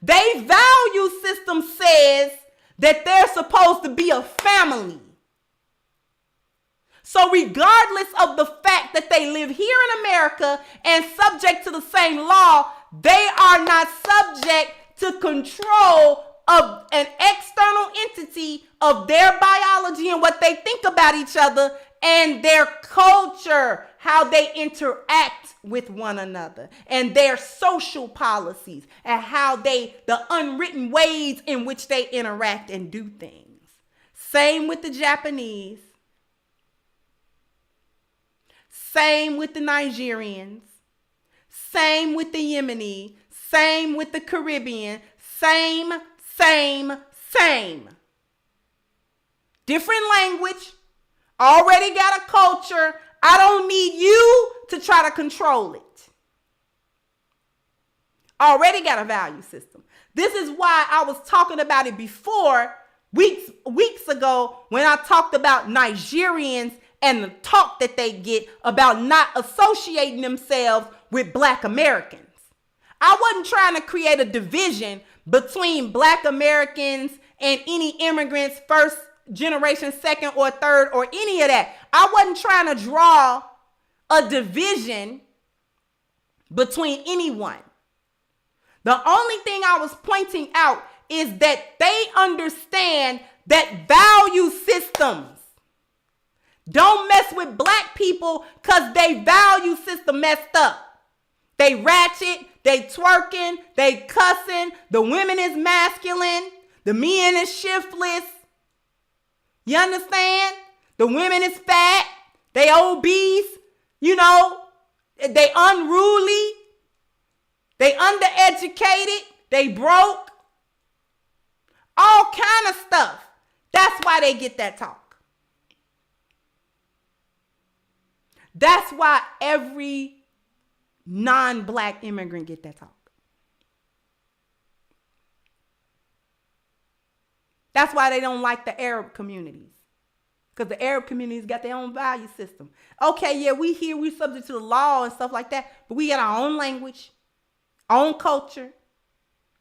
Speaker 3: Their value system says that they're supposed to be a family. So regardless of the fact that they live here in America and subject to the same law, they are not subject to control of an external entity of their biology and what they think about each other and their culture, how they interact with one another, and their social policies, and how the unwritten ways in which they interact and do things. Same with the Japanese. Same with the Nigerians. Same with the Yemeni. Same with the Caribbean. Same. Different language. Already got a culture. I don't need you to try to control it. Already got a value system. This is why I was talking about it before, weeks ago, when I talked about Nigerians and the talk that they get about not associating themselves with Black Americans. I wasn't trying to create a division between Black Americans and any immigrants, first generation, second or third, or any of that. I wasn't trying to draw a division between anyone. The only thing I was pointing out is that they understand that value systems don't mess with Black people because they value system messed up. They ratchet, they twerking, they cussing, the women is masculine, the men is shiftless. You understand? The women is fat, they obese, they unruly, they undereducated, they broke. All kind of stuff. That's why they get that talk. That's why every non-Black immigrant get that talk. That's why they don't like the Arab communities. Because the Arab communities got their own value system. Okay, yeah, we here, we subject to the law and stuff like that. But we got our own language, own culture.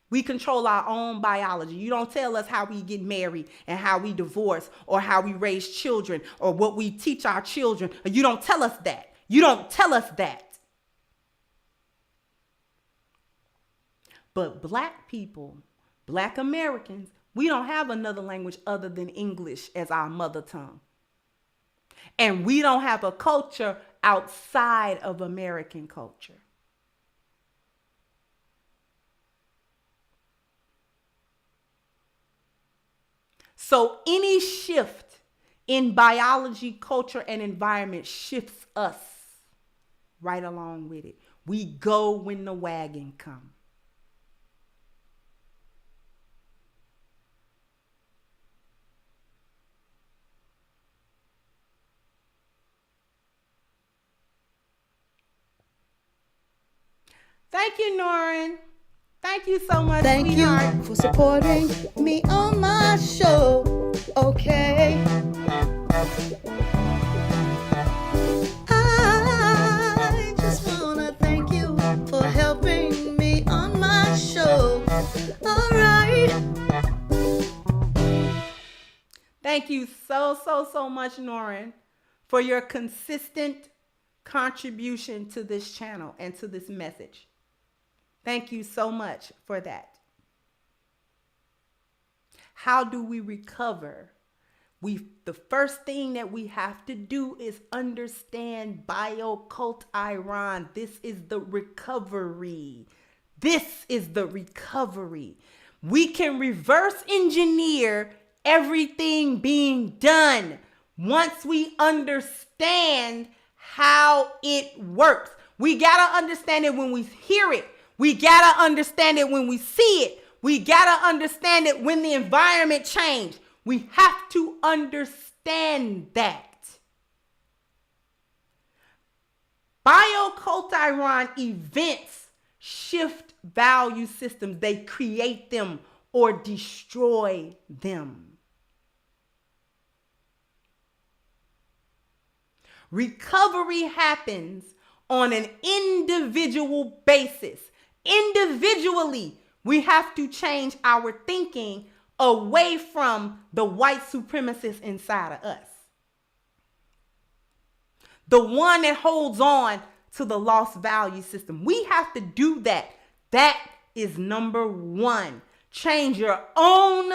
Speaker 3: We control our own biology. You don't tell us how we get married and how we divorce or how we raise children or what we teach our children. You don't tell us that. You don't tell us that. But Black people, Black Americans, we don't have another language other than English as our mother tongue. And we don't have a culture outside of American culture. So any shift in biology, culture, and environment shifts us right along with it. We go when the wagon comes. Thank you, Noreen. Thank you so much,
Speaker 10: Thank
Speaker 3: sweetheart.
Speaker 10: you for supporting me on my show. Okay. I just wanna thank you for helping me on my show. All right.
Speaker 3: Thank you so much, Noreen, for your consistent contribution to this channel and to this message. Thank you so much for that. How do we recover? The first thing that we have to do is understand bio-cult Iran. This is the recovery. This is the recovery. We can reverse engineer everything being done once we understand how it works. We got to understand it when we hear it. We got to understand it when we see it. We got to understand it when the environment changes. We have to understand that. Biocultural events shift value systems. They create them or destroy them. Recovery happens on an individual basis. Individually, we have to change our thinking away from the white supremacist inside of us. The one that holds on to the lost value system. We have to do that. That is number one. Change your own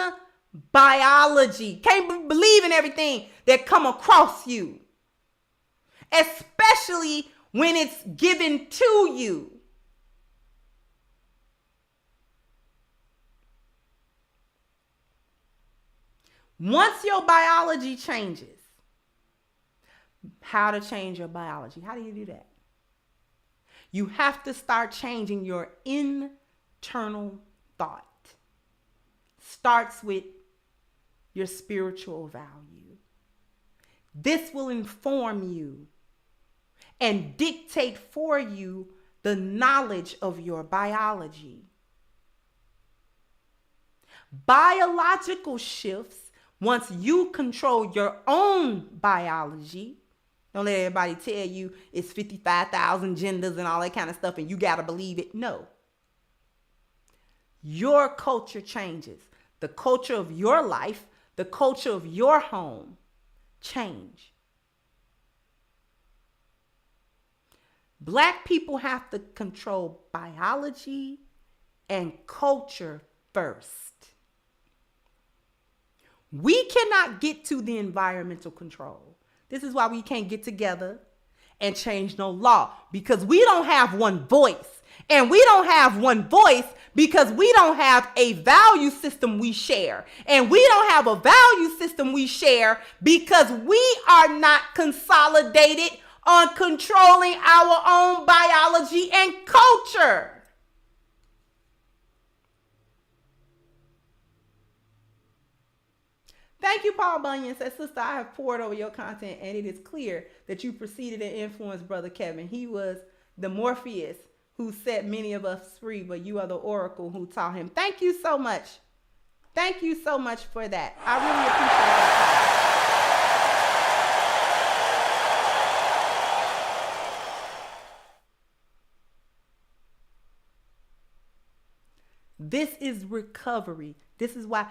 Speaker 3: biology. Can't believe in everything that come across you. Especially when it's given to you. Once your biology changes, how to change your biology? How do you do that? You have to start changing your internal thought. Starts with your spiritual value. This will inform you and dictate for you the knowledge of your biology. Biological shifts, once you control your own biology, don't let everybody tell you it's 55,000 genders and all that kind of stuff and you got to believe it. No. Your culture changes. The culture of your life, the culture of your home change. Black people have to control biology and culture first. We cannot get to the environmental control. This is why we can't get together and change no law, because we don't have one voice. And we don't have one voice because we don't have a value system we share. And we don't have a value system we share because we are not consolidated on controlling our own biology and culture. Thank you, Paul Bunyan. Says, sister, I have poured over your content and it is clear that you preceded and influenced Brother Kevin. He was the Morpheus who set many of us free, but you are the oracle who taught him. Thank you so much. Thank you so much for that. I really appreciate that. This is recovery. This is why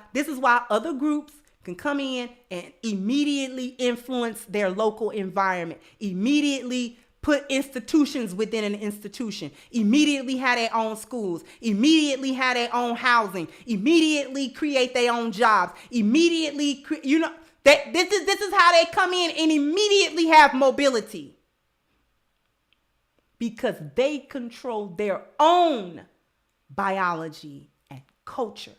Speaker 3: other groups can come in and immediately influence their local environment, immediately put institutions within an institution, immediately have their own schools, immediately have their own housing, immediately create their own jobs, immediately, this is how they come in and immediately have mobility. Because they control their own biology and culture.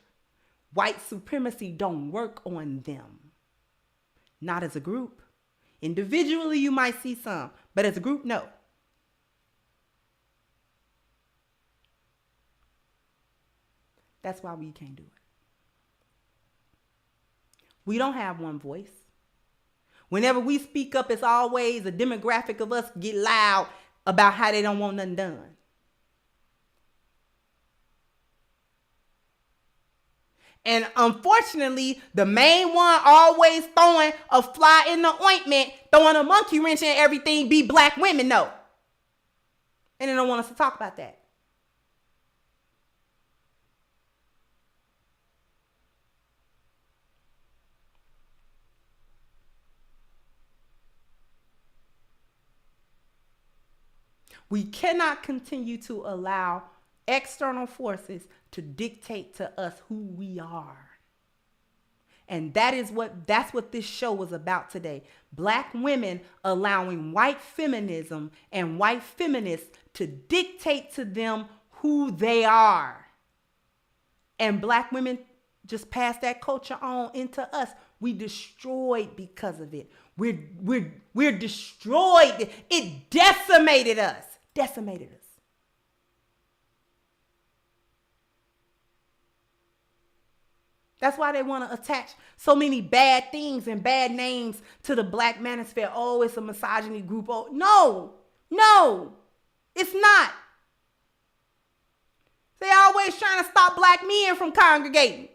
Speaker 3: White supremacy don't work on them. Not as a group. Individually, you might see some, but as a group, no. That's why we can't do it. We don't have one voice. Whenever we speak up, it's always a demographic of us get loud about how they don't want nothing done. And unfortunately, the main one always throwing a fly in the ointment, throwing a monkey wrench in everything, be black women, no. And they don't want us to talk about that. We cannot continue to allow external forces to dictate to us who we are. And that's what this show was about today. Black women allowing white feminism and white feminists to dictate to them who they are. And black women just pass that culture on into us. We destroyed because of it. We're destroyed. It decimated us. Decimated us. That's why they want to attach so many bad things and bad names to the Black Manosphere. Oh, it's a misogyny group. Oh, no, No, it's not. They always trying to stop black men from congregating.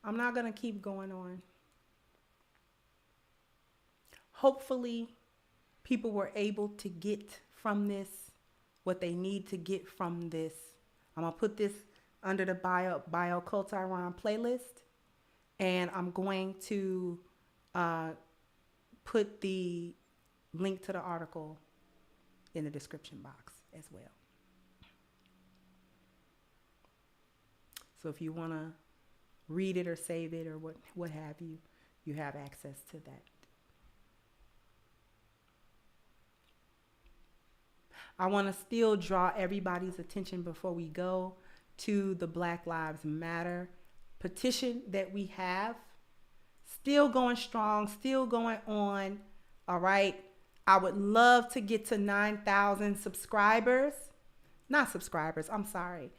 Speaker 3: I'm not going to keep going on. Hopefully, people were able to get from this what they need to get from this. I'm going to put this under the Bio Culture Iran playlist, and I'm going to put the link to the article in the description box as well. So if you want to read it or save it or what have you, you have access to that. I want to still draw everybody's attention before we go to the Black Lives Matter petition that we have. Still going strong, still going on. All right. I would love to get to 9,000 subscribers. Not subscribers, I'm sorry.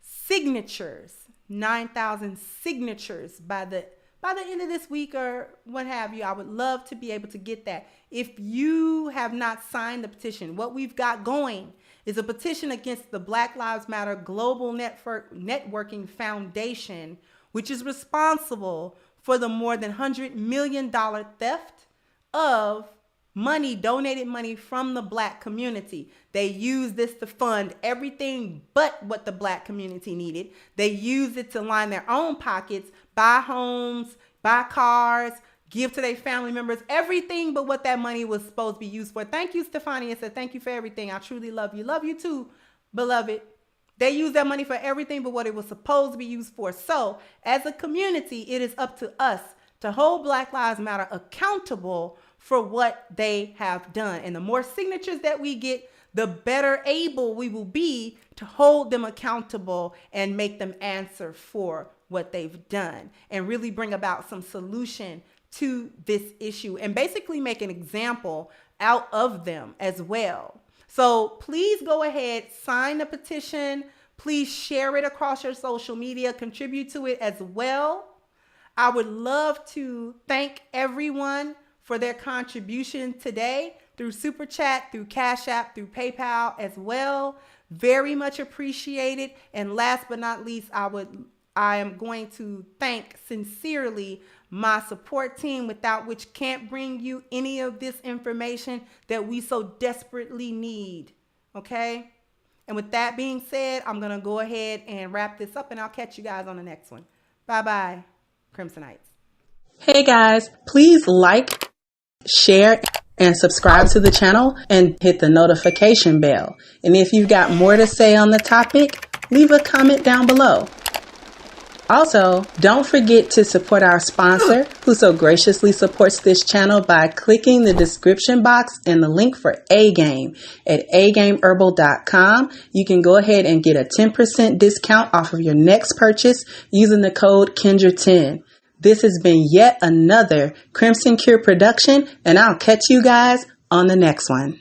Speaker 3: Signatures. 9,000 signatures by the end of this week or what have you. I would love to be able to get that. If you have not signed the petition, what we've got going is a petition against the Black Lives Matter Global Networking Foundation, which is responsible for the more than $100 million theft of money, donated money from the black community. They use this to fund everything but what the black community needed. They use it to line their own pockets, buy homes, buy cars, give to their family members, everything but what that money was supposed to be used for. Thank you, Stefania. Said, thank you for everything. I truly love you. Love you too, beloved. They use that money for everything but what it was supposed to be used for. So as a community, it is up to us to hold Black Lives Matter accountable for what they have done. And the more signatures that we get, the better able we will be to hold them accountable and make them answer for what they've done and really bring about some solution to this issue and basically make an example out of them as well. So please go ahead, sign the petition. Please share it across your social media, contribute to it as well. I would love to thank everyone for their contribution today through Super Chat, through Cash App, through PayPal as well. Very much appreciated. And last but not least, I am going to thank sincerely my support team, without which can't bring you any of this information that we so desperately need. Okay? And with that being said, I'm going to go ahead and wrap this up, and I'll catch you guys on the next one. Bye-bye, Crimsonites. Hey guys, please like, share, and subscribe to the channel and hit the notification bell. And if you've got more to say on the topic, leave a comment down below. Also, don't forget to support our sponsor, who so graciously supports this channel by clicking the description box and the link for A-Game at agameherbal.com. You can go ahead and get a 10% discount off of your next purchase using the code Kendra10. This has been yet another Crimson Cure production, and I'll catch you guys on the next one.